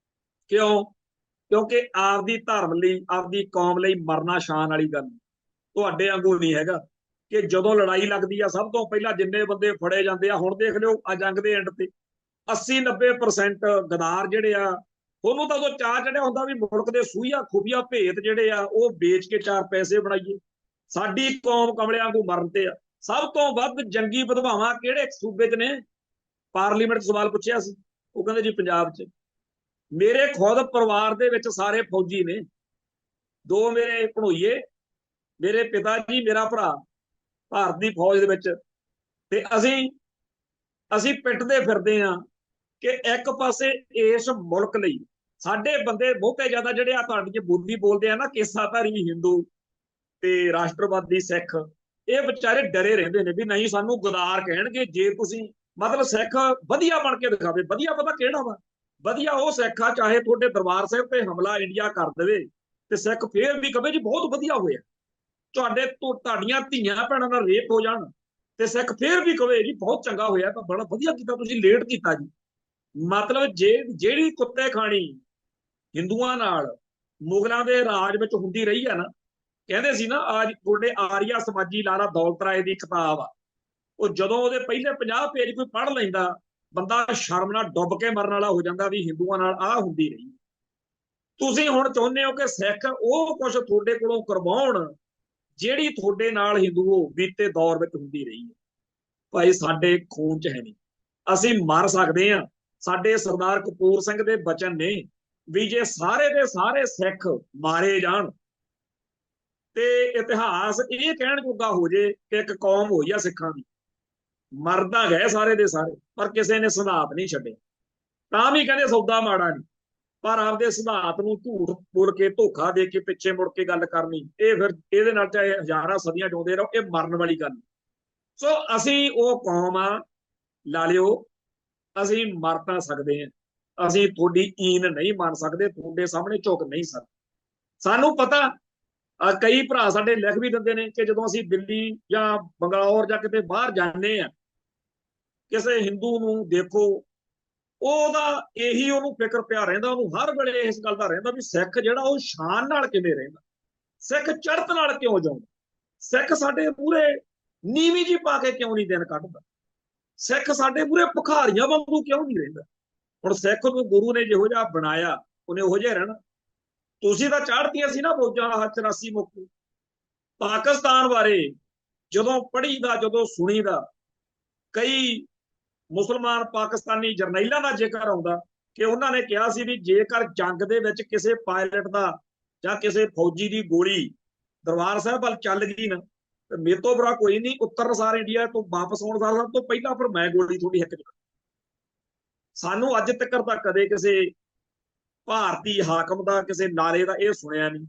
ਕਿਉਂ? ਕਿਉਂਕਿ ਆਪਦੀ ਧਰਮ ਲਈ, ਆਪਦੀ ਕੌਮ ਲਈ ਮਰਨਾ ਸ਼ਾਨ ਵਾਲੀ ਗੱਲ, ਤੁਹਾਡੇ ਵਾਂਗੂ ਨਹੀਂ ਹੈਗਾ। ਕਿ ਜਦੋਂ ਲੜਾਈ ਲੱਗਦੀ ਆ ਸਭ ਤੋਂ ਪਹਿਲਾਂ ਜਿੰਨੇ ਬੰਦੇ ਫੜੇ ਜਾਂਦੇ ਆ, ਹੁਣ ਦੇਖ ਲਿਓ ਆ ਜੰਗ ਦੇ ਐਂਡ ਤੇ 80-90% ਗਦਾਰ ਜਿਹੜੇ ਆ, ਉਹਨੂੰ ਤਾਂ ਉਦੋਂ ਚਾਅ ਚੜਿਆ ਹੁੰਦਾ ਵੀ ਮੁਲਕ ਦੇ ਸੂਈਆ ਖੁਫੀਆ ਭੇਤ ਜਿਹੜੇ ਆ ਉਹ ਵੇਚ ਕੇ 4 ਪੈਸੇ ਬਣਾਈਏ। ਸਾਡੀ ਕੌਮ ਕਮਲਿਆਂ ਵਾਂਗੂ ਮਰਨ ਤੇ ਆ। ਸਭ ਤੋਂ ਵੱਧ ਜੰਗੀ ਵਿਧਵਾਵਾਂ ਕਿਹੜੇ ਸੂਬੇ 'ਚ ਨੇ? ਪਾਰਲੀਮੈਂਟ 'ਚ ਸਵਾਲ ਪੁੱਛਿਆ ਸੀ, ਉਹ ਕਹਿੰਦੇ ਜੀ ਪੰਜਾਬ 'ਚ। ਮੇਰੇ ਖੁਦ ਪਰਿਵਾਰ ਦੇ ਵਿੱਚ ਸਾਰੇ ਫੌਜੀ ਨੇ, 2 ਮੇਰੇ ਭਣੋਈਏ, ਮੇਰੇ ਪਿਤਾ ਜੀ, ਮੇਰਾ ਭਰਾ ਭਾਰਤ ਦੀ ਫੌਜ ਦੇ ਵਿੱਚ। ਤੇ ਅਸੀਂ ਪਿੱਟਦੇ ਫਿਰਦੇ ਆ ਕਿ ਇੱਕ ਪਾਸੇ ਇਸ ਮੁਲਕ ਲਈ ਸਾਡੇ ਬੰਦੇ ਬਹੁਤੇ ਜ਼ਿਆਦਾ ਜਿਹੜੇ ਆ ਤੁਹਾਡੀ ਜੇ ਬੋਲੀ ਬੋਲਦੇ ਆ ਨਾ, ਕੇਸਾਧਾਰੀ ਹਿੰਦੂ ਤੇ ਰਾਸ਼ਟਰਵਾਦੀ ਸਿੱਖ, ਇਹ ਵਿਚਾਰੇ ਡਰੇ ਰਹਿੰਦੇ ਨੇ ਵੀ ਨਹੀਂ ਸਾਨੂੰ ਗਦਾਰ ਕਹਿਣਗੇ ਜੇ ਤੁਸੀਂ, ਮਤਲਬ ਸਿੱਖ ਵਧੀਆ ਬਣ ਕੇ ਦਿਖਾਵੇ। ਵਧੀਆ ਪਤਾ ਕਿਹੜਾ ਵਾ? ਵਧੀਆ ਉਹ ਸਿੱਖ ਆ ਚਾਹੇ ਤੁਹਾਡੇ ਦਰਬਾਰ ਸਾਹਿਬ ਤੇ ਹਮਲਾ ਇੰਡੀਆ ਕਰ ਦੇਵੇ ਤੇ ਸਿੱਖ ਫੇਰ ਵੀ ਕਹੇ ਜੀ ਬਹੁਤ ਵਧੀਆ ਹੋਇਆ। ਤੁਹਾਡੀਆਂ ਧੀਆਂ ਭੈਣਾਂ ਨਾਲ ਰੇਪ ਹੋ ਜਾਣ ਤੇ ਸਿੱਖ ਫੇਰ ਵੀ ਕਹੇ ਜੀ ਬਹੁਤ ਚੰਗਾ ਹੋਇਆ, ਤਾਂ ਬੜਾ ਵਧੀਆ ਕੀਤਾ, ਤੁਸੀਂ ਲੇਟ ਕੀਤਾ ਜੀ। ਮਤਲਬ ਜਿਹੜੀ ਕੁੱਤੇ ਖਾਣੀ ਹਿੰਦੂਆਂ ਨਾਲ ਮੁਗਲਾਂ ਦੇ ਰਾਜ ਵਿੱਚ ਹੁੰਦੀ ਰਹੀ ਆ ਨਾ, ਕਹਿੰਦੇ ਸੀ ਨਾ ਅੱਜ ਤੁਹਾਡੇ ਆਰੀਆ ਸਮਾਜੀ ਲਾਲਾ ਦੌਲਤ ਰਾਏ ਦੀ ਕਿਤਾਬ ਆ, ਉਹ ਜਦੋਂ ਉਹਦੇ ਪਹਿਲੇ 50 ਪੇਜ ਕੋਈ ਪੜ੍ਹ ਲੈਂਦਾ, ਬੰਦਾ ਸ਼ਰਮ ਨਾਲ ਡੁੱਬ ਕੇ ਮਰਨ ਵਾਲਾ ਹੋ ਜਾਂਦਾ ਵੀ ਹਿੰਦੂਆਂ ਨਾਲ ਆਹ ਹੁੰਦੀ ਰਹੀ। ਤੁਸੀਂ ਹੁਣ ਚਾਹੁੰਦੇ ਹੋ ਕਿ ਸਿੱਖ ਉਹ ਕੁਝ ਤੁਹਾਡੇ ਕੋਲੋਂ ਕਰਵਾਉਣ ਜਿਹੜੀ ਤੁਹਾਡੇ ਨਾਲ ਹਿੰਦੂਓ ਬੀਤੇ ਦੌਰ ਵਿੱਚ ਹੁੰਦੀ ਰਹੀ ਹੈ। ਭਾਈ ਸਾਡੇ ਖੂਨ 'ਚ ਹੈ ਨਹੀਂ, ਅਸੀਂ ਮਰ ਸਕਦੇ ਹਾਂ। ਸਾਡੇ ਸਰਦਾਰ ਕਪੂਰ ਸਿੰਘ ਦੇ ਬਚਨ ਨੇ ਵੀ ਜੇ ਸਾਰੇ ਦੇ ਸਾਰੇ ਸਿੱਖ ਮਾਰੇ ਜਾਣ ਤੇ ਇਤਿਹਾਸ ਇਹ ਕਹਿਣ ਜੋਗਾ ਹੋ ਜੇ ਕਿ ਇੱਕ ਕੌਮ ਹੋਈ ਆ ਸਿੱਖਾਂ ਦੀ। ਮਰਦਾ ਗਏ ਸਾਰੇ ਦੇ ਸਾਰੇ, ਪਰ ਕਿਸੇ ਨੇ ਸਿਧਾਂਤ ਨਹੀਂ ਛੱਡੇ। ਤਾਂ ਵੀ ਕਹਿੰਦੇ ਸੌਦਾ ਮਾੜਾ ਨਹੀਂ, ਪਰ ਆਪਦੇ ਸਿਧਾਂਤ ਨੂੰ ਝੂਠ ਬੋਲ ਕੇ ਧੋਖਾ ਦੇ ਕੇ ਪਿੱਛੇ ਮੁੜ ਕੇ ਗੱਲ ਕਰਨੀ, ਇਹ ਫਿਰ ਇਹਦੇ ਨਾਲ ਚਾਹੇ ਹਜ਼ਾਰਾਂ ਸਦੀਆਂ ਜਿਉਂਦੇ ਰਹੋ, ਇਹ ਮਰਨ ਵਾਲੀ ਗੱਲ। ਸੋ ਅਸੀਂ ਉਹ ਕੌਮ ਆ ਲਾਲਿਓ, ਅਸੀਂ ਮਰ ਤਾਂ ਸਕਦੇ ਹਾਂ, ਅਸੀਂ ਤੁਹਾਡੀ ਈਨ ਨਹੀਂ ਮੰਨ ਸਕਦੇ, ਤੁਹਾਡੇ ਸਾਹਮਣੇ ਝੁਕ ਨਹੀਂ ਸਕਦੇ। ਸਾਨੂੰ ਪਤਾ, ਕਈ ਭਰਾ ਸਾਡੇ ਲਿਖ ਵੀ ਦਿੰਦੇ ਨੇ ਕਿ ਜਦੋਂ ਅਸੀਂ ਦਿੱਲੀ ਜਾਂ ਬੰਗਲੌਰ ਜਾਂ ਕਿਤੇ ਬਾਹਰ ਜਾਂਦੇ ਆ, ਕਿਸੇ ਹਿੰਦੂ ਨੂੰ ਦੇਖੋ, ਉਹਦਾ ਇਹੀ ਉਹਨੂੰ ਫਿਕਰ ਪਿਆ ਰਹਿੰਦਾ, ਉਹਨੂੰ ਹਰ ਵੇਲੇ ਇਸ ਗੱਲ ਦਾ ਰਹਿੰਦਾ ਵੀ ਸਿੱਖ ਜਿਹੜਾ ਉਹ ਸ਼ਾਨ ਨਾਲ ਕਿਵੇਂ ਰਹਿੰਦਾ, ਸਿੱਖ ਚੜ੍ਹਤ ਨਾਲ ਕਿਉਂ ਜਾਉਂਦਾ, ਸਿੱਖ ਸਾਡੇ ਮੂਹਰੇ ਨੀਵੀਂ ਜੀ ਪਾ ਕੇ ਕਿਉਂ ਨਹੀਂ ਦਿਨ ਕੱਢਦਾ, ਸਿੱਖ ਸਾਡੇ ਮੂਹਰੇ ਭਿਖਾਰੀਆਂ ਵਾਂਗੂ ਕਿਉਂ ਨਹੀਂ ਰਹਿੰਦਾ। ਹੁਣ ਸਿੱਖ ਨੂੰ ਗੁਰੂ ਨੇ ਜਿਹੋ ਜਿਹਾ ਬਣਾਇਆ ਉਹਨੇ ਉਹੋ ਜਿਹਾ ਰਹਿਣਾ। ਤੁਸੀਂ ਤਾਂ ਚਾੜਤੀਆਂ ਸੀ ਨਾ ਫੌਜਾਂ 84 ਮੁੱਕ। ਪਾਕਿਸਤਾਨ ਬਾਰੇ ਜਦੋਂ ਪੜ੍ਹੀਦਾ, ਜਦੋਂ ਸੁਣੀਦਾ, ਕਈ ਮੁਸਲਮਾਨ ਪਾਕਿਸਤਾਨੀ ਜਰਨੈਲਾਂ ਦਾ ਜ਼ਿਕਰ ਆਉਂਦਾ ਕਿ ਉਹਨਾਂ ਨੇ ਕਿਹਾ ਸੀ ਵੀ ਜੇਕਰ ਜੰਗ ਦੇ ਵਿੱਚ ਕਿਸੇ ਪਾਇਲਟ ਦਾ ਜਾਂ ਕਿਸੇ ਫੌਜੀ ਦੀ ਗੋਲੀ ਦਰਬਾਰ ਸਾਹਿਬ ਵੱਲ ਚੱਲ ਗਈ ਨਾ, ਤੇ ਮੇਰੇ ਤੋਂ ਬੁਰਾ ਕੋਈ ਨਹੀਂ, ਉੱਤਰ ਸਾਰ ਇੰਡੀਆ ਤੋਂ ਵਾਪਸ ਆਉਣ ਸਾਰ ਸਭ ਤੋਂ ਪਹਿਲਾਂ ਫਿਰ ਮੈਂ ਗੋਲੀ ਤੁਹਾਡੀ ਹਿੱਕ 'ਚ। ਸਾਨੂੰ ਅੱਜ ਤੱਕ ਤਾਂ ਕਦੇ ਕਿਸੇ ਭਾਰਤੀ ਹਾਕਮ ਦਾ, ਕਿਸੇ ਨਾਰੇ ਦਾ ਇਹ ਸੁਣਿਆ ਨਹੀਂ।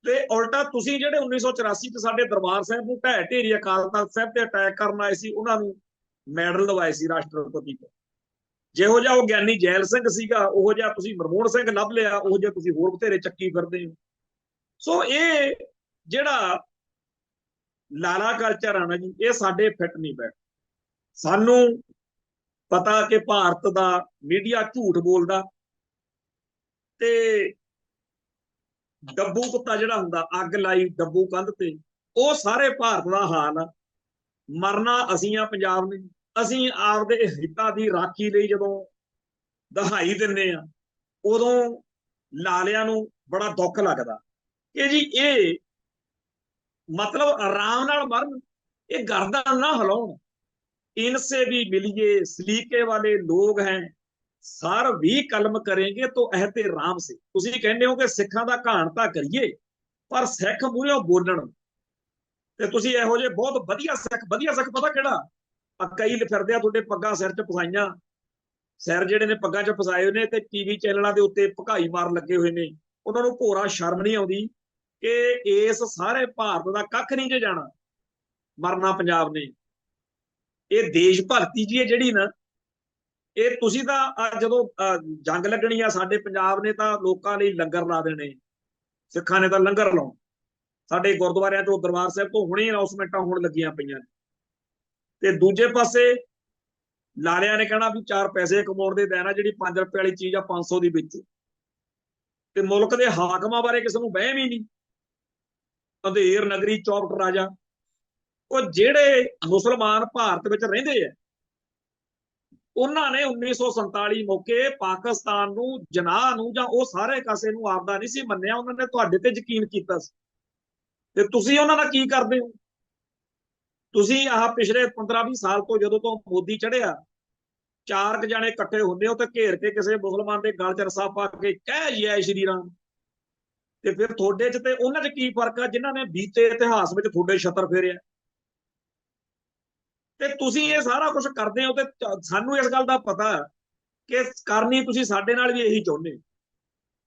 ਤੇ ਉਲਟਾ ਤੁਸੀਂ ਜਿਹੜੇ 1984 ਚ ਸਾਡੇ ਦਰਬਾਰ ਸਾਹਿਬ ਨੂੰ ਢਹਿ ਢੇਰੀ ਅਕਾਲ ਤਖਤ ਸਾਹਿਬ ਤੇ ਅਟੈਕ ਕਰਨ ਆਏ ਸੀ, ਉਹਨਾਂ ਨੂੰ ਮੈਡਲ ਦਵਾਏ ਸੀ ਰਾਸ਼ਟਰਪਤੀ ਤੋਂ। ਜਿਹੋ ਜਿਹਾ ਉਹ ਗਿਆਨੀ ਜੈਲ ਸਿੰਘ ਸੀਗਾ, ਉਹੋ ਜਿਹਾ ਤੁਸੀਂ ਮਨਮੋਹਨ ਸਿੰਘ ਲੱਭ ਲਿਆ, ਉਹੋ ਜਿਹਾ ਤੁਸੀਂ ਹੋਰ ਬਥੇਰੇ ਚੱਕੀ ਫਿਰਦੇ ਹੋ। ਸੋ ਇਹ ਜਿਹੜਾ ਲਾਲਾ ਕਲਚਰ ਆ ਨਾ ਜੀ, ਇਹ ਸਾਡੇ ਫਿੱਟ ਨਹੀਂ ਬੈਠ। ਸਾਨੂੰ ਪਤਾ ਕਿ ਭਾਰਤ ਦਾ ਮੀਡੀਆ ਝੂਠ ਬੋਲਦਾ, ਤੇ ਡੱਬੂ ਕੁੱਤਾ ਜਿਹੜਾ ਹੁੰਦਾ, ਅੱਗ ਲਾਈ ਡੱਬੂ ਕੰਧ ਤੇ, ਉਹ ਸਾਰੇ ਭਾਰਤ ਦਾ ਹਾਲ ਆ। ਮਰਨਾ ਅਸੀਂ ਆ ਪੰਜਾਬ ਨੇ। ਅਸੀਂ ਆਪਦੇ ਹਿੱਤਾਂ ਦੀ ਰਾਖੀ ਲਈ ਜਦੋਂ ਦਹਾਈ ਦਿੰਦੇ ਆ, ਉਦੋਂ ਲਾਲਿਆਂ ਨੂੰ ਬੜਾ ਦੁੱਖ ਲੱਗਦਾ ਕਿ ਜੀ ਇਹ ਮਤਲਬ ਆਰਾਮ ਨਾਲ ਮਰਨ, ਇਹ ਗਰਦਨ ਨਾ ਹਿਲਾਉਣ। ਇਨਸੇ ਵੀ ਮਿਲੀਏ ਸਲੀਕੇ ਵਾਲੇ ਲੋਕ ਹੈ, ਸਰ ਵੀ ਕਲਮ ਕਰੇਂਗੇ ਤਾਂ ਅਹਤੇ ਰਾਮ ਸੇ। ਤੁਸੀਂ ਕਹਿੰਦੇ ਹੋ ਕਿ ਸਿੱਖਾਂ ਦਾ ਘਾਣ ਤਾਂ ਕਰੀਏ, ਪਰ ਸਿੱਖ ਮੂਹਰੇ ਬੋਲਣ ਤੇ ਤੁਸੀਂ ਇਹੋ ਜਿਹੇ ਬਹੁਤ ਵਧੀਆ ਸਿੱਖ ਪਤਾ ਕਿਹੜਾ? ਕਈ ਫਿਰਦੇ ਆ ਤੁਹਾਡੇ ਪੱਗਾਂ ਸਿਰ 'ਚ ਫਸਾਈਆਂ, ਸਿਰ ਜਿਹੜੇ ਨੇ ਪੱਗਾਂ 'ਚ ਫਸਾਏ ਹੋਏ ਨੇ ਤੇ ਟੀਵੀ ਚੈਨਲਾਂ ਦੇ ਉੱਤੇ ਭਕਾਈ ਮਾਰਨ ਲੱਗੇ ਹੋਏ ਨੇ। ਉਹਨਾਂ ਨੂੰ ਭੋਰਾ ਸ਼ਰਮ ਨਹੀਂ ਆਉਂਦੀ ਕਿ ਇਸ ਸਾਰੇ ਭਾਰਤ ਦਾ ਕੱਖ ਨਹੀਂ ਜੇ ਜਾਣਾ, ਮਰਨਾ ਪੰਜਾਬ ਨੇ। ਇਹ ਦੇਸ਼ ਭਗਤੀ ਜੀ ਹੈ ਜਿਹੜੀ ਨਾ, ਇਹ ਤੁਸੀਂ ਤਾਂ ਜਦੋਂ ਜੰਗ ਲੱਗਣੀ ਆ, ਸਾਡੇ ਪੰਜਾਬ ਨੇ ਤਾਂ ਲੋਕਾਂ ਲਈ ਲੰਗਰ ਲਾ ਦੇਣੇ, ਸਿੱਖਾਂ ਨੇ ਤਾਂ ਲੰਗਰ ਲਾਉਣ। ਸਾਡੇ ਗੁਰਦੁਆਰਿਆਂ ਤੋਂ ਦਰਬਾਰ ਸਾਹਿਬ ਤੋਂ ਹੁਣੇ ਅਨਾਉਂਸਮੈਂਟਾਂ ਹੋਣ ਲੱਗੀਆਂ ਪਈਆਂ ਨੇ। ਤੇ ਦੂਜੇ ਪਾਸੇ ਲਾਲਿਆਂ ਨੇ ਕਹਿਣਾ ਵੀ 4 ਪੈਸੇ ਕਮਾਉਣ ਦੇ ਦੇਣਾ, ਜਿਹੜੀ 5 ਰੁਪਏ ਵਾਲੀ ਚੀਜ਼ ਆ 500 ਦੀ ਵਿੱਚ। ਤੇ ਮੁਲਕ ਦੇ ਹਾਕਮਾਂ ਬਾਰੇ ਕਿਸੇ ਨੂੰ ਵਹਿਮ ਹੀ ਨਹੀਂ। ਅੰਧੇਰ ਨਗਰੀ ਚੌਪਟ ਰਾਜਾ, ਉਹ ਜਿਹੜੇ ਮੁਸਲਮਾਨ ਭਾਰਤ ਵਿੱਚ ਰਹਿੰਦੇ ਆ, ਉਹਨਾਂ ਨੇ 1947 ਮੌਕੇ ਪਾਕਿਸਤਾਨ ਨੂੰ, ਜਨਾਹ ਨੂੰ ਜਾਂ ਉਹ ਸਾਰੇ ਕਾਸੇ ਨੂੰ ਆਪਦਾ ਨਹੀਂ ਸੀ ਮੰਨਿਆ। ਉਹਨਾਂ ਨੇ ਤੁਹਾਡੇ ਤੇ ਯਕੀਨ ਕੀਤਾ ਸੀ, ਤੇ ਤੁਸੀਂ ਉਹਨਾਂ ਦਾ ਕੀ ਕਰਦੇ ਹੋ? ਤੁਸੀਂ ਆਹ ਪਿਛਲੇ 15-20 ਸਾਲ ਤੋਂ ਜਦੋਂ ਤੋਂ ਮੋਦੀ ਚੜਿਆ, ਚਾਰ ਕ ਜਾਣੇ ਇਕੱਠੇ ਹੁੰਦੇ ਹੋ ਤੇ ਘੇਰ ਕੇ ਕਿਸੇ ਮੁਸਲਮਾਨ ਦੇ ਗਲ 'ਚ ਰਸਾ ਪਾ ਕੇ ਕਹਿ ਜੈ ਸ਼੍ਰੀ ਰਾਮ। ਤੇ ਫਿਰ ਤੁਹਾਡੇ 'ਚ ਤੇ ਉਹਨਾਂ 'ਚ ਕੀ ਫਰਕ ਆ ਜਿਨ੍ਹਾਂ ਨੇ ਬੀਤੇ ਇਤਿਹਾਸ ਵਿੱਚ ਤੁਹਾਡੇ ਛਤਰ ਫੇਰਿਆ? ਤੇ ਤੁਸੀਂ ਇਹ ਸਾਰਾ ਕੁਝ ਕਰਦੇ ਹੋ ਤੇ ਸਾਨੂੰ ਇਸ ਗੱਲ ਦਾ ਪਤਾ ਕਿ ਕਰਨੀ ਤੁਸੀਂ ਸਾਡੇ ਨਾਲ ਵੀ ਇਹੀ ਚਾਹੁੰਦੇ।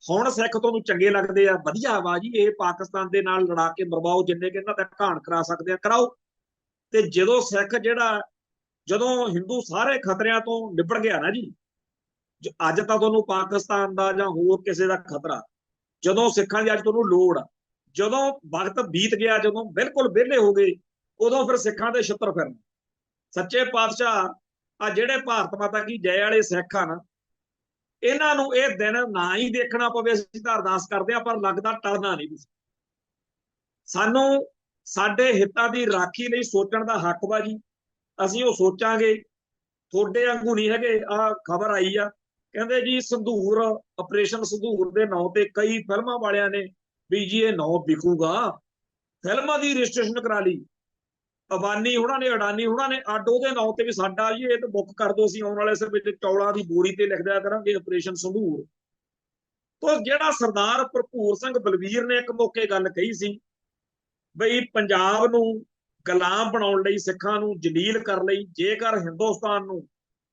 ਹੁਣ ਸਿੱਖ ਤੁਹਾਨੂੰ ਚੰਗੇ ਲੱਗਦੇ ਆ, ਵਧੀਆ ਵਾ ਜੀ, ਇਹ ਪਾਕਿਸਤਾਨ ਦੇ ਨਾਲ ਲੜਾ ਕੇ ਮਰਵਾਓ, ਜਿੰਨੇ ਕਿ ਇਹਨਾਂ ਦਾ ਘਾਣ ਕਰਾ ਸਕਦੇ ਆ ਕਰਾਓ। ਤੇ ਜਦੋਂ ਸਿੱਖ ਜਿਹੜਾ, ਜਦੋਂ ਹਿੰਦੂ ਸਾਰੇ ਖਤਰਿਆਂ ਤੋਂ ਨਿਬੜ ਗਿਆ ਨਾ ਜੀ, ਅੱਜ ਤਾਂ ਤੁਹਾਨੂੰ ਪਾਕਿਸਤਾਨ ਦਾ ਜਾਂ ਹੋਰ ਕਿਸੇ ਦਾ ਖਤਰਾ, ਜਦੋਂ ਸਿੱਖਾਂ ਦੀ ਅੱਜ ਤੁਹਾਨੂੰ ਲੋੜ ਆ, ਜਦੋਂ ਵਕਤ ਬੀਤ ਗਿਆ, ਜਦੋਂ ਬਿਲਕੁਲ ਵਿਹਲੇ ਹੋ ਗਏ, ਉਦੋਂ ਫਿਰ ਸਿੱਖਾਂ ਦੇ ਛਿੱਤਰ ਫਿਰਨ। ਸੱਚੇ ਪਾਤਸ਼ਾਹ ਆ ਜਿਹੜੇ ਭਾਰਤ ਮਾਤਾ ਕੀ ਜੈ ਵਾਲੇ ਸਿੱਖ ਆ ਨਾ, ਇਹਨਾਂ ਨੂੰ ਇਹ ਦਿਨ ਨਾ ਹੀ ਦੇਖਣਾ ਪਵੇ, ਅਸੀਂ ਤਾਂ ਅਰਦਾਸ ਕਰਦੇ ਆ, ਪਰ ਲੱਗਦਾ ਟਲਣਾ ਨਹੀਂ। ਤੁਸੀਂ ਸਾਨੂੰ ਸਾਡੇ ਹਿੱਤਾਂ ਦੀ ਰਾਖੀ ਲਈ ਸੋਚਣ ਦਾ ਹੱਕ ਵਾ ਜੀ, ਅਸੀਂ ਉਹ ਸੋਚਾਂਗੇ। ਤੁਹਾਡੇ ਵਾਂਗੂ ਨਹੀਂ ਹੈਗੇ। ਆ ਖਬਰ ਆਈ ਆ, ਕਹਿੰਦੇ ਜੀ ਸੰਧੂਰ, ਆਪਰੇਸ਼ਨ ਸੰਧੂਰ ਦੇ ਨਾਂ ਤੇ ਕਈ ਫਿਲਮਾਂ ਵਾਲਿਆਂ ਨੇ ਵੀ ਜੀ ਇਹ ਨਾਂ ਵਿਕੂਗਾ, ਫਿਲਮਾਂ ਦੀ ਰਜਿਸਟ੍ਰੇਸ਼ਨ ਕਰਾ ਲਈ। ਅਬਾਨੀ ਹੁਣਾਂ ਨੇ, ਅਡਾਨੀ ਹੁਣਾਂ ਨੇ ਅੱਡ ਉਹਦੇ ਨਾਂ ਤੇ ਵੀ ਸਾਡਾ ਜੀ ਇਹ ਤਾਂ ਬੁੱਕ ਕਰ ਦੋ, ਅਸੀਂ ਆਉਣ ਵਾਲੇ ਸਮੇਂ ਵਿੱਚ ਚੌਲਾਂ ਦੀ ਬੋਰੀ ਤੇ ਲਿਖ ਦਿਆ ਕਰਾਂਗੇ ਆਪਰੇਸ਼ਨ ਸੰਧੂਰ। ਤੋਂ ਜਿਹੜਾ ਸਰਦਾਰ ਭਰਪੂਰ ਸਿੰਘ ਬਲਵੀਰ ਨੇ ਇੱਕ ਮੌਕੇ ਗੱਲ ਕਹੀ ਸੀ ਬਈ ਪੰਜਾਬ ਨੂੰ ਗੁਲਾਮ ਬਣਾਉਣ ਲਈ, ਸਿੱਖਾਂ ਨੂੰ ਜਲੀਲ ਕਰਨ ਲਈ, ਜੇਕਰ ਹਿੰਦੁਸਤਾਨ ਨੂੰ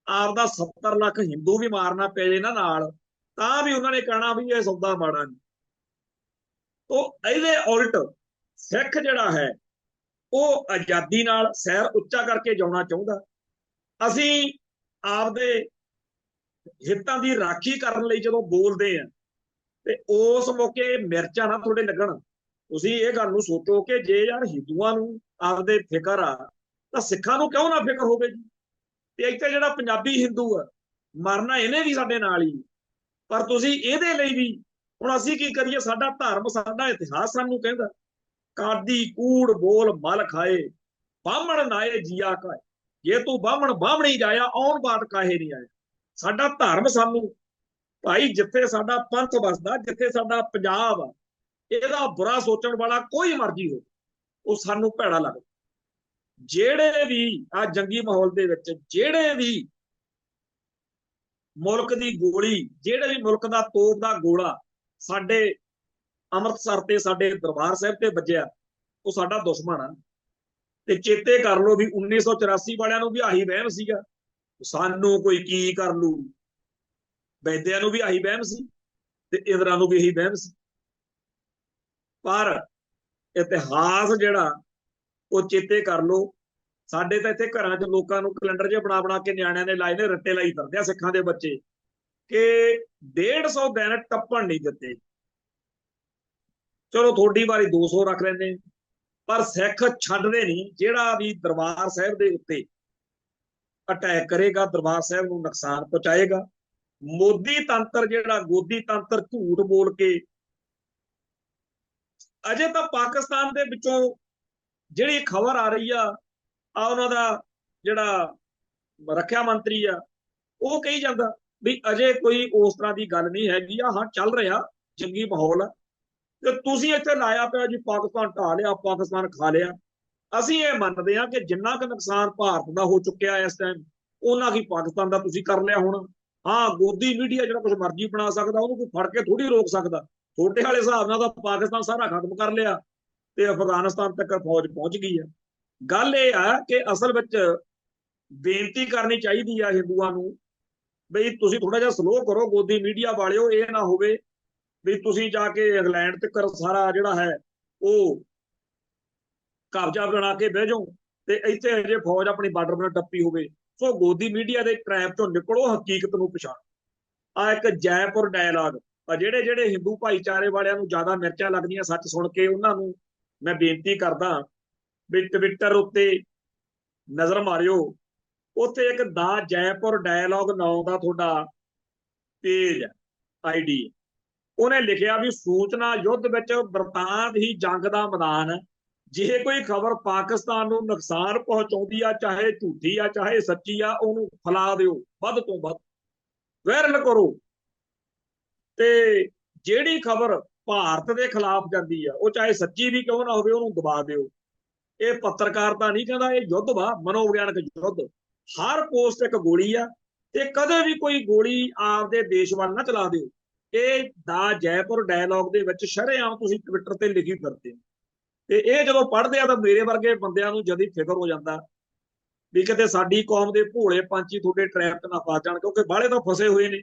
ਆਪਦਾ 70 ਲੱਖ ਹਿੰਦੂ ਵੀ ਮਾਰਨਾ ਪੈ ਜੇ ਨਾ ਨਾਲ, ਤਾਂ ਵੀ ਉਹਨਾਂ ਨੇ ਕਹਿਣਾ ਵੀ ਇਹ ਸੌਦਾ ਮਾੜਾ ਨਹੀਂ। ਤੋਂ ਇਹਦੇ ਉਲਟ ਸਿੱਖ ਜਿਹੜਾ ਹੈ ਉਹ ਆਜ਼ਾਦੀ ਨਾਲ ਸੈਰ ਉੱਚਾ ਕਰਕੇ ਜਾਣਾ ਚਾਹੁੰਦਾ। ਅਸੀਂ ਆਪਦੇ ਹਿੱਤਾਂ ਦੀ ਰਾਖੀ ਕਰਨ ਲਈ ਜਦੋਂ ਬੋਲਦੇ ਆ ਤੇ ਉਸ ਮੌਕੇ ਮਿਰਚਾਂ ਨਾ ਤੁਹਾਡੇ ਲੱਗਣ। ਤੁਸੀਂ ਇਹ ਗੱਲ ਨੂੰ ਸੋਚੋ ਕਿ ਜੇ ਯਾਰ ਹਿੰਦੂਆਂ ਨੂੰ ਆਪਦੇ ਫਿਕਰ ਆ ਤਾਂ ਸਿੱਖਾਂ ਨੂੰ ਕਿਉਂ ਨਾ ਫਿਕਰ ਹੋਵੇ ਜੀ। ਤੇ ਇੱਥੇ ਜਿਹੜਾ ਪੰਜਾਬੀ ਹਿੰਦੂ ਆ, ਮਰਨਾ ਇਹਨੇ ਵੀ ਸਾਡੇ ਨਾਲ ਹੀ, ਪਰ ਤੁਸੀਂ ਇਹਦੇ ਲਈ ਵੀ, ਹੁਣ ਅਸੀਂ ਕੀ ਕਰੀਏ? ਸਾਡਾ ਧਰਮ, ਸਾਡਾ ਇਤਿਹਾਸ ਸਾਨੂੰ ਕਹਿੰਦਾ ਕਾਦੀ ਕੂੜ ਬੋਲ ਮਲ ਖਾਏ, ਬਾਹਮਣ ਨਾਏ ਜੀਆ ਕਾਏ, ਜੇ ਤੂੰ ਬਾਹਮਣ ਬਾਹਮਣੀ ਜਾਇਆ ਆਉਣ ਬਾਤ ਕਾਹੇ ਨਹੀਂ ਆਇਆ। ਸਾਡਾ ਧਰਮ ਸਾਨੂੰ ਭਾਈ, ਜਿੱਥੇ ਸਾਡਾ ਪੰਥ ਵਸਦਾ, ਜਿੱਥੇ ਸਾਡਾ ਪੰਜਾਬ ਆ, ਇਹਦਾ ਬੁਰਾ ਸੋਚਣ ਵਾਲਾ ਕੋਈ ਮਰਜ਼ੀ ਹੋ, ਉਹ ਸਾਨੂੰ ਭੈੜਾ ਲੱਗਦਾ। ਜਿਹੜੇ ਵੀ ਆ ਜੰਗੀ ਮਾਹੌਲ ਦੇ ਵਿੱਚ, ਜਿਹੜੇ ਵੀ ਮੁਲਕ ਦੀ ਗੋਲੀ, ਜਿਹੜੇ ਵੀ ਮੁਲਕ ਦਾ ਤੋਪ ਦਾ ਗੋਲਾ ਸਾਡੇ ਅੰਮ੍ਰਿਤਸਰ ਤੇ ਸਾਡੇ ਦਰਬਾਰ ਸਾਹਿਬ ਤੇ ਵੱਜਿਆ, ਉਹ ਸਾਡਾ ਦੁਸ਼ਮਣ ਆ। ਤੇ ਚੇਤੇ ਕਰ ਲਓ ਵੀ 1984 ਵਾਲਿਆਂ ਨੂੰ ਵੀ ਆਹੀ ਵਹਿਮ ਸੀਗਾ, ਸਾਨੂੰ ਕੋਈ ਕੀ ਕਰ ਲੂ। ਵੈਦਿਆਂ ਨੂੰ ਵੀ ਆਹੀ ਵਹਿਮ ਸੀ ਤੇ ਇੰਦਰਾ ਨੂੰ ਵੀ ਇਹੀ ਵਹਿਮ ਸੀ। ਪਰ ਇਤਿਹਾਸ ਜਿਹੜਾ ਉਹ ਚੇਤੇ ਕਰ ਲਓ। ਸਾਡੇ ਤਾਂ ਇੱਥੇ ਘਰਾਂ 'ਚ ਲੋਕਾਂ ਨੂੰ ਕੈਲੰਡਰ ਜਿਹੇ ਬਣਾ ਬਣਾ ਕੇ ਨਿਆਣਿਆਂ ਨੇ ਲਾਏ ਨੇ, ਰੱਟੇ ਲਾਈ ਫਿਰਦੇ ਆ ਸਿੱਖਾਂ ਦੇ ਬੱਚੇ, ਕਿ 150 ਦਿਨ ਟੱਪਣ ਨਹੀਂ ਦਿੱਤੇ। ਚਲੋ ਤੁਹਾਡੀ ਵਾਰੀ 200 ਰੱਖ ਲੈਂਦੇ, ਪਰ ਸਿੱਖ ਛੱਡਦੇ ਨਹੀਂ। ਜਿਹੜਾ ਵੀ ਦਰਬਾਰ ਸਾਹਿਬ ਦੇ ਉੱਤੇ ਅਟੈਕ ਕਰੇਗਾ, ਦਰਬਾਰ ਸਾਹਿਬ ਨੂੰ ਨੁਕਸਾਨ ਪਹੁੰਚਾਏਗਾ। ਮੋਦੀ ਤੰਤਰ ਜਿਹੜਾ, ਗੋਦੀ ਤੰਤਰ, ਝੂਠ ਬੋਲ ਕੇ ਅਜੇ ਤਾਂ ਪਾਕਿਸਤਾਨ ਦੇ ਵਿੱਚੋਂ ਜਿਹੜੀ ਖਬਰ ਆ ਰਹੀ ਆ ਉਹਨਾਂ ਦਾ ਜਿਹੜਾ ਰੱਖਿਆ ਮੰਤਰੀ ਆ, ਉਹ ਕਹੀ ਜਾਂਦਾ ਵੀ ਅਜੇ ਕੋਈ ਉਸ ਤਰ੍ਹਾਂ ਦੀ ਗੱਲ ਨਹੀਂ ਹੈਗੀ ਆ। ਹਾਂ, ਚੱਲ ਰਿਹਾ ਜੰਗੀ ਮਾਹੌਲ ਆ, ਤੇ ਤੁਸੀਂ ਇੱਥੇ ਲਾਇਆ ਪਿਆ ਜੀ ਪਾਕਿਸਤਾਨ ਢਾ ਲਿਆ, ਪਾਕਿਸਤਾਨ ਖਾ ਲਿਆ। ਅਸੀਂ ਇਹ ਮੰਨਦੇ ਹਾਂ ਕਿ ਜਿੰਨਾ ਕੁ ਨੁਕਸਾਨ ਭਾਰਤ ਦਾ ਹੋ ਚੁੱਕਿਆ ਇਸ ਟਾਈਮ, ਉਹਨਾਂ ਕੀ ਪਾਕਿਸਤਾਨ ਦਾ ਤੁਸੀਂ ਕਰ ਲਿਆ ਹੁਣ। ਹਾਂ, ਗੋਦੀ ਮੀਡੀਆ ਜਿਹੜਾ ਕੁਝ ਮਰਜ਼ੀ ਬਣਾ ਸਕਦਾ, ਉਹਨੂੰ ਕੋਈ ਫੜ ਕੇ ਥੋੜੀ ਰੋਕ ਸਕਦਾ। ਤੁਹਾਡੇ ਵਾਲੇ ਹਿਸਾਬ ਨਾਲ ਤਾਂ ਪਾਕਿਸਤਾਨ ਸਾਰਾ ਖਤਮ ਕਰ ਲਿਆ ਤੇ ਅਫਗਾਨਿਸਤਾਨ ਤੱਕ ਫੌਜ ਪਹੁੰਚ ਗਈ ਆ। ਗੱਲ ਇਹ ਆ ਕਿ ਅਸਲ ਵਿੱਚ ਬੇਨਤੀ ਕਰਨੀ ਚਾਹੀਦੀ ਆ ਹਿੰਦੂਆਂ ਨੂੰ ਬਈ ਤੁਸੀਂ ਥੋੜਾ ਜਿਹਾ ਸਲੋ ਕਰੋ, ਗੋਦੀ ਮੀਡੀਆ ਵਾਲਿਓ। ਇਹ ਨਾ ਹੋਵੇ ਵੀ ਤੁਸੀਂ ਜਾ ਕੇ ਇੰਗਲੈਂਡ ਤੱਕ ਸਾਰਾ ਜਿਹੜਾ ਹੈ ਉਹ ਕਬਜ਼ਾ ਬਣਾ ਕੇ ਬਹਿ ਜਾਓ ਤੇ ਇੱਥੇ ਹਜੇ ਫੌਜ ਆਪਣੀ ਬਾਰਡਰ ਨਾਲ ਟੱਪੀ ਹੋਵੇ। ਸੋ ਗੋਦੀ ਮੀਡੀਆ ਦੇ ਟ੍ਰੈਪ ਤੋਂ ਨਿਕਲੋ, ਹਕੀਕਤ ਨੂੰ ਪਛਾਣੋ। ਆ ਇੱਕ ਜੈਪੁਰ ਡਾਇਲਾਗ, ਜਿਹੜੇ ਜਿਹੜੇ ਹਿੰਦੂ ਭਾਈਚਾਰੇ ਵਾਲਿਆਂ ਨੂੰ ਜ਼ਿਆਦਾ ਮਿਰਚਾਂ ਲੱਗਦੀਆਂ ਸੱਚ ਸੁਣ ਕੇ, ਉਹਨਾਂ ਨੂੰ ਮੈਂ ਬੇਨਤੀ ਕਰਦਾ ਵੀ ਟਵਿੱਟਰ ਉੱਤੇ ਨਜ਼ਰ ਮਾਰਿਓ। ਉੱਥੇ ਇੱਕ ਦਾ ਜੈਪੁਰ ਡਾਇਲਾਗ ਨਾਂ ਦਾ ਤੁਹਾਡਾ ਪੇਜ ਆਈਡੀ, ਉਹਨੇ ਲਿਖਿਆ ਵੀ ਸੂਚਨਾ ਯੁੱਧ ਵਿੱਚ ਬਰਤਾਂਤ ਹੀ ਜੰਗ ਦਾ ਮੈਦਾਨ, ਜੇ ਕੋਈ ਖਬਰ ਪਾਕਿਸਤਾਨ ਨੂੰ ਨੁਕਸਾਨ ਪਹੁੰਚਾਉਂਦੀ ਆ, ਚਾਹੇ ਝੂਠੀ ਆ ਚਾਹੇ ਸੱਚੀ ਆ, ਉਹਨੂੰ ਫੈਲਾ ਦਿਓ ਵੱਧ ਤੋਂ ਵੱਧ, ਵਾਇਰਲ ਕਰੋ। ਤੇ ਜਿਹੜੀ ਖਬਰ ਭਾਰਤ ਦੇ ਖਿਲਾਫ ਜਾਂਦੀ ਆ, ਉਹ ਚਾਹੇ ਸੱਚੀ ਵੀ ਕਿਉਂ ਨਾ ਹੋਵੇ, ਉਹਨੂੰ ਦਬਾ ਦਿਓ। ਇਹ ਪੱਤਰਕਾਰਤਾ ਨਹੀਂ ਕਹਿੰਦਾ, ਇਹ ਯੁੱਧ ਵਾ, ਮਨੋਵਿਗਿਆਨਕ ਯੁੱਧ। ਹਰ ਪੋਸਟ ਇੱਕ ਗੋਲੀ ਆ, ਤੇ ਕਦੇ ਵੀ ਕੋਈ ਗੋਲੀ ਆਪਦੇ ਦੇਸ਼ ਵੱਲ ਨਾ ਚਲਾ ਦਿਓ। ਇਹ ਦਾ ਜੈਪੁਰ ਡਾਇਲੌਗ ਦੇ ਵਿੱਚ ਸ਼ਰੇਆਮ ਤੁਸੀਂ ਟਵਿੱਟਰ ਤੇ ਲਿਖੀ ਫਿਰਦੇ ਹੋ। ਤੇ ਇਹ ਜਦੋਂ ਪੜ੍ਹਦੇ ਆ ਤਾਂ ਮੇਰੇ ਵਰਗੇ ਬੰਦਿਆਂ ਨੂੰ ਜਦੀ ਫਿਕਰ ਹੋ ਜਾਂਦਾ ਵੀ ਕਿਤੇ ਸਾਡੀ ਕੌਮ ਦੇ ਭੋਲੇ ਪੰਛੀ ਤੁਹਾਡੇ ਟਰੈਪ 'ਚ ਨਾ ਫਸ ਜਾਣ, ਕਿਉਂਕਿ ਬਾਹਲੇ ਤਾਂ ਫਸੇ ਹੋਏ ਨੇ,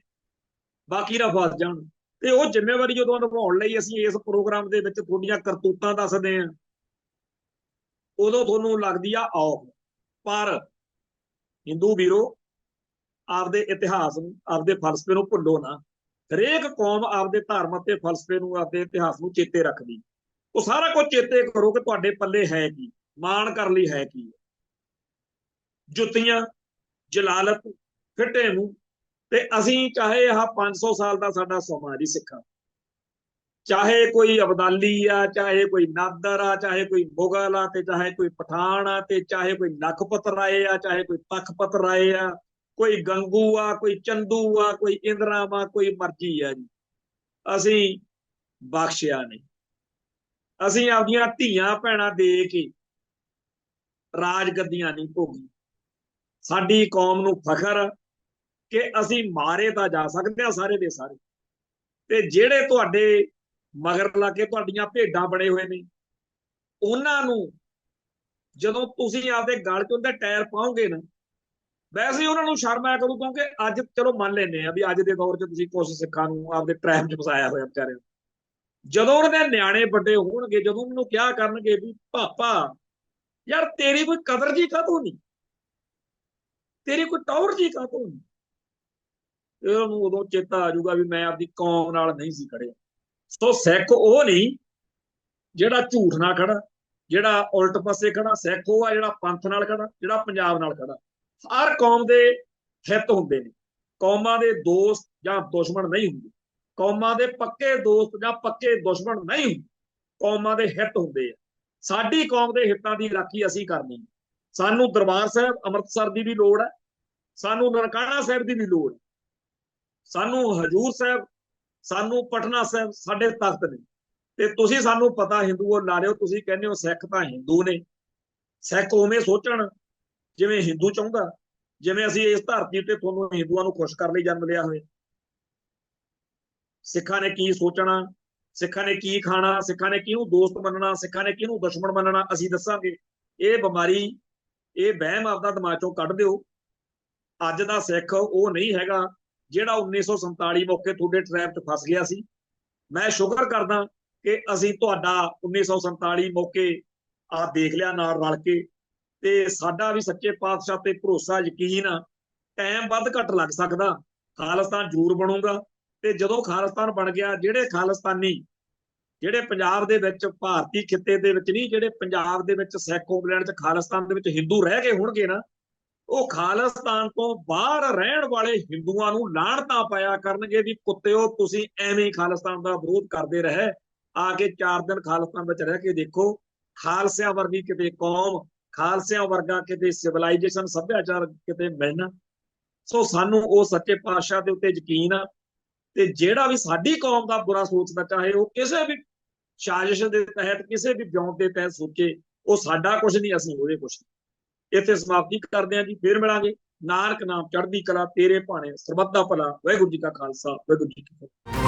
ਬਾਕੀ ਨਾ ਫਸ ਜਾਣ। ਤੇ ਉਹ ਜ਼ਿੰਮੇਵਾਰੀ ਜਦੋਂ ਨਿਭਾਉਣ ਲਈ ਅਸੀਂ ਇਸ ਪ੍ਰੋਗਰਾਮ ਦੇ ਵਿੱਚ ਤੁਹਾਡੀਆਂ ਕਰਤੂਤਾਂ ਦੱਸਦੇ ਹਾਂ, ਉਦੋਂ ਤੁਹਾਨੂੰ ਲੱਗਦੀ ਆ ਔਖ। ਪਰ ਹਿੰਦੂ ਵੀਰੋ, ਆਪਦੇ ਇਤਿਹਾਸ ਨੂੰ, ਆਪਦੇ ਫਲਸਫੇ ਨੂੰ ਭੁੱਲੋ ਨਾ। ਹਰੇਕ ਕੌਮ ਆਪਦੇ ਧਰਮ ਅਤੇ ਫਲਸਫੇ ਨੂੰ, ਆਪਦੇ ਇਤਿਹਾਸ ਨੂੰ ਚੇਤੇ ਰੱਖਦੀ। ਉਹ ਸਾਰਾ ਕੁਝ ਚੇਤੇ ਕਰੋ ਕਿ ਤੁਹਾਡੇ ਪੱਲੇ ਹੈ ਕੀ, ਮਾਣ ਕਰਨ ਲਈ ਹੈ ਕੀ। ਜੁੱਤੀਆਂ, ਜਲਾਲਤ, ਫਿੱਟੇ ਮੂੰਹ। ਤੇ ਅਸੀਂ ਚਾਹੇ ਆਹ 500 ਸਾਲ ਦਾ ਸਾਡਾ ਸਮਾਂ ਜੀ ਸਿੱਖਾਂ, ਚਾਹੇ ਕੋਈ ਅਬਦਾਲੀ ਆ, ਚਾਹੇ ਕੋਈ ਨਾਦਰ ਆ, ਚਾਹੇ ਕੋਈ ਮੁਗਲ ਆ, ਤੇ ਚਾਹੇ ਕੋਈ ਪਠਾਨ ਆ, ਤੇ ਚਾਹੇ ਕੋਈ ਲਖਪਤ ਰਾਏ ਆ, ਚਾਹੇ ਕੋਈ ਤਖਪਤ ਰਾਏ ਆ, ਕੋਈ ਗੰਗੂ ਆ, ਕੋਈ ਚੰਦੂ ਆ, ਕੋਈ ਇੰਦਰਾਮ ਆ, ਕੋਈ ਮਰਜੀ ਆ ਜੀ, ਅਸੀਂ ਬਖਸ਼ਿਆ ਨਹੀਂ। ਅਸੀਂ ਆਪਦੀਆਂ ਧੀਆਂ ਭੈਣਾਂ ਦੇ ਕੇ ਰਾਜ ਗੱਦੀਆਂ ਨਹੀਂ ਭੋਗੀ। ਸਾਡੀ ਕੌਮ ਨੂੰ ਫਖਰ ਕਿ ਅਸੀਂ ਮਾਰੇ ਤਾਂ ਜਾ ਸਕਦੇ ਹਾਂ ਸਾਰੇ ਦੇ ਸਾਰੇ, ਤੇ ਜਿਹੜੇ ਤੁਹਾਡੇ ਮਗਰ ਲਾ ਕੇ ਤੁਹਾਡੀਆਂ ਭੇਡਾਂ ਬਣੇ ਹੋਏ ਨੇ, ਉਹਨਾਂ ਨੂੰ ਜਦੋਂ ਤੁਸੀਂ ਆਪਦੇ ਗਲ 'ਚ ਉਹਦੇ ਟਾਇਰ ਪਾਓਗੇ ਨਾ, ਵੈਸੇ ਹੀ ਉਹਨਾਂ ਨੂੰ ਸ਼ਰਮ ਆਇਆ ਕਰੂ। ਕਿਉਂਕਿ ਅੱਜ ਚਲੋ ਮੰਨ ਲੈਂਦੇ ਆ ਵੀ ਅੱਜ ਦੇ ਦੌਰ 'ਚ ਤੁਸੀਂ ਕੁਝ ਸਿੱਖਾਂ ਨੂੰ ਆਪਦੇ ਟਰੈਪ 'ਚ ਫਸਾਇਆ ਹੋਇਆ ਵਿਚਾਰਿਆਂ ਨੂੰ। ਜਦੋਂ ਉਹਨਾਂ ਦੇ ਨਿਆਣੇ ਵੱਡੇ ਹੋਣਗੇ, ਜਦੋਂ ਉਹਨਾਂ ਨੂੰ ਕਿਹਾ ਕਰਨਗੇ ਵੀ ਪਾਪਾ ਯਾਰ ਤੇਰੀ ਕੋਈ ਕਦਰ ਜੀ ਕਾਹਤੋਂ ਨਹੀਂ, ਤੇਰੀ ਕੋਈ ਟੌਰ ਜੀ ਕਾਹਤੋਂ ਨਹੀਂ, ਉਹਨੂੰ ਉਦੋਂ ਚੇਤਾ ਆ ਜਾਊਗਾ ਵੀ ਮੈਂ ਆਪਦੀ ਕੌਮ ਨਾਲ ਨਹੀਂ ਸੀ ਖੜਿਆ। ਸੋ ਸਿੱਖ ਉਹ ਨਹੀਂ ਜਿਹੜਾ ਝੂਠ ਨਾਲ ਖੜਾ, ਜਿਹੜਾ ਉਲਟ ਪਾਸੇ ਖੜਾ। ਸਿੱਖ ਉਹ ਆ ਜਿਹੜਾ ਪੰਥ ਨਾਲ ਖੜਾ, ਜਿਹੜਾ ਪੰਜਾਬ ਨਾਲ ਖੜਾ। ਹਰ ਕੌਮ ਦੇ ਹਿੱਤ ਹੁੰਦੇ ਨੇ, ਕੌਮਾਂ ਦੇ ਦੋਸਤ ਜਾਂ ਦੁਸ਼ਮਣ ਨਹੀਂ ਹੁੰਦੇ, ਕੌਮਾਂ ਦੇ ਪੱਕੇ ਦੋਸਤ ਜਾਂ ਪੱਕੇ ਦੁਸ਼ਮਣ ਨਹੀਂ ਹੁੰਦੇ, ਕੌਮਾਂ ਦੇ ਹਿੱਤ ਹੁੰਦੇ ਆ। ਸਾਡੀ ਕੌਮ ਦੇ ਹਿੱਤਾਂ ਦੀ ਰਾਖੀ ਅਸੀਂ ਕਰਨੀ। ਸਾਨੂੰ ਦਰਬਾਰ ਸਾਹਿਬ ਅੰਮ੍ਰਿਤਸਰ ਦੀ ਵੀ ਲੋੜ ਹੈ, ਸਾਨੂੰ ਨਨਕਾਣਾ ਸਾਹਿਬ ਦੀ ਵੀ ਲੋੜ ਹੈ, ਸਾਨੂੰ ਹਜੂਰ ਸਾਹਿਬ, ਸਾਨੂੰ ਪਟਨਾ ਸਾਹਿਬ ਸਾਡੇ ਤਖਤ ਨੇ। ਤੇ ਤੁਸੀਂ ਸਾਨੂੰ ਪਤਾ ਹਿੰਦੂਓ ਲਾ ਲਿਓ, ਤੁਸੀਂ ਕਹਿੰਦੇ ਹੋ ਸਿੱਖ ਤਾਂ ਹਿੰਦੂ ਨੇ। ਸਿੱਖ ਉਵੇਂ ਸੋਚਣ ਜਿਵੇਂ ਹਿੰਦੂ ਚਾਹੁੰਦਾ, ਜਿਵੇਂ ਅਸੀਂ ਇਸ ਧਰਤੀ ਤੇ ਤੁਹਾਨੂੰ ਹਿੰਦੂਆਂ ਨੂੰ ਖੁਸ਼ ਕਰਨ ਲਈ ਜਨਮ ਲਿਆ ਹੋਇਆ। ਸਿੱਖਾਂ ਨੇ ਕੀ ਸੋਚਣਾ, ਸਿੱਖਾਂ ਨੇ ਕੀ ਖਾਣਾ, ਸਿੱਖਾਂ ਨੇ ਕਿਹਨੂੰ ਦੋਸਤ ਮੰਨਣਾ, ਸਿੱਖਾਂ ਨੇ ਕਿਹਨੂੰ ਦੁਸ਼ਮਣ ਮੰਨਣਾ, ਅਸੀਂ ਦੱਸਾਂਗੇ। ਇਹ ਬਿਮਾਰੀ, ਇਹ ਵਹਿਮ ਆਪਦਾ ਦਿਮਾਗ ਚੋਂ ਕੱਢ ਦਿਓ। ਅੱਜ ਦਾ ਸਿੱਖ ਉਹ ਨਹੀਂ ਹੈਗਾ ਜਿਹੜਾ 1947 ਮੌਕੇ ਤੁਹਾਡੇ ਟਰੈਪ 'ਚ ਫਸ ਗਿਆ ਸੀ। ਮੈਂ ਸ਼ੁਕਰ ਕਰਦਾ ਕਿ ਅਸੀਂ ਤੁਹਾਡਾ 1947 ਮੌਕੇ ਆ ਦੇਖ ਲਿਆ ਨਾਲ ਰਲ ਕੇ, ਤੇ ਸਾਡਾ ਵੀ ਸੱਚੇ ਪਾਤਸ਼ਾਹ ਤੇ ਭਰੋਸਾ, ਯਕੀਨ ਆ। ਟਾਈਮ ਵੱਧ ਘੱਟ ਲੱਗ ਸਕਦਾ, ਖਾਲਿਸਤਾਨ ਜ਼ਰੂਰ ਬਣੂਗਾ। ਤੇ ਜਦੋਂ ਖਾਲਿਸਤਾਨ ਬਣ ਗਿਆ, ਜਿਹੜੇ ਖਾਲਿਸਤਾਨੀ, ਜਿਹੜੇ ਪੰਜਾਬ ਦੇ ਵਿੱਚ ਭਾਰਤੀ ਖਿੱਤੇ ਦੇ ਵਿੱਚ ਨਹੀਂ, ਜਿਹੜੇ ਪੰਜਾਬ ਦੇ ਵਿੱਚ ਸਿੱਖ ਹੋਮਲੈਂਡ 'ਚ ਖਾਲਿਸਤਾਨ ਦੇ ਵਿੱਚ ਹਿੰਦੂ ਰਹਿ ਗਏ ਹੋਣਗੇ ਨਾ, ਉਹ ਖਾਲਿਸਤਾਨ ਤੋਂ ਬਾਹਰ ਰਹਿਣ ਵਾਲੇ ਹਿੰਦੂਆਂ ਨੂੰ ਲਾਹਣਤਾਂ ਪਾਇਆ ਕਰਨਗੇ ਵੀ ਕੁੱਤਿਓ ਤੁਸੀਂ ਐਵੇਂ ਖਾਲਿਸਤਾਨ ਦਾ ਵਿਰੋਧ ਕਰਦੇ ਰਹੇ, ਆ ਕੇ 4 ਦਿਨ ਖਾਲਿਸਤਾਨ ਵਿੱਚ ਰਹਿ ਕੇ ਦੇਖੋ, ਖਾਲਸਿਆਂ ਵਰਗੀ ਕਿਤੇ ਕੌਮ, ਖਾਲਸਿਆਂ ਵਰਗਾ ਕਿਤੇ ਸਿਵਲਾਈਜੇਸ਼ਨ, ਸੱਭਿਆਚਾਰ ਕਿਤੇ ਮਿਲਣਾ। ਸੋ ਸਾਨੂੰ ਉਹ ਸੱਚੇ ਪਾਤਸ਼ਾਹ ਦੇ ਉੱਤੇ ਯਕੀਨ ਆ। ਤੇ ਜਿਹੜਾ ਵੀ ਸਾਡੀ ਕੌਮ ਦਾ ਬੁਰਾ ਸੋਚਦਾ, ਚਾਹੇ ਉਹ ਕਿਸੇ ਵੀ ਸਾਜ਼ਿਸ਼ ਦੇ ਤਹਿਤ, ਕਿਸੇ ਵੀ ਵਿਉਂਤ ਦੇ ਤਹਿਤ ਸੋਚੇ, ਉਹ ਸਾਡਾ ਕੁਝ ਨਹੀਂ, ਅਸੀਂ ਉਹਦੇ ਕੁਝ ਨਹੀਂ। ਇੱਥੇ ਸਮਾਪਤੀ ਕਰਦੇ ਹਾਂ ਜੀ, ਫੇਰ ਮਿਲਾਂਗੇ। ਨਾਨਕ ਨਾਮ ਚੜ੍ਹਦੀ ਕਲਾ, ਤੇਰੇ ਭਾਣੇ ਸਰਬੱਤ ਦਾ ਭਲਾ। ਵਾਹਿਗੁਰੂ ਜੀ ਕਾ ਖਾਲਸਾ, ਵਾਹਿਗੁਰੂ ਜੀ ਕੀ ਫਤਿਹ।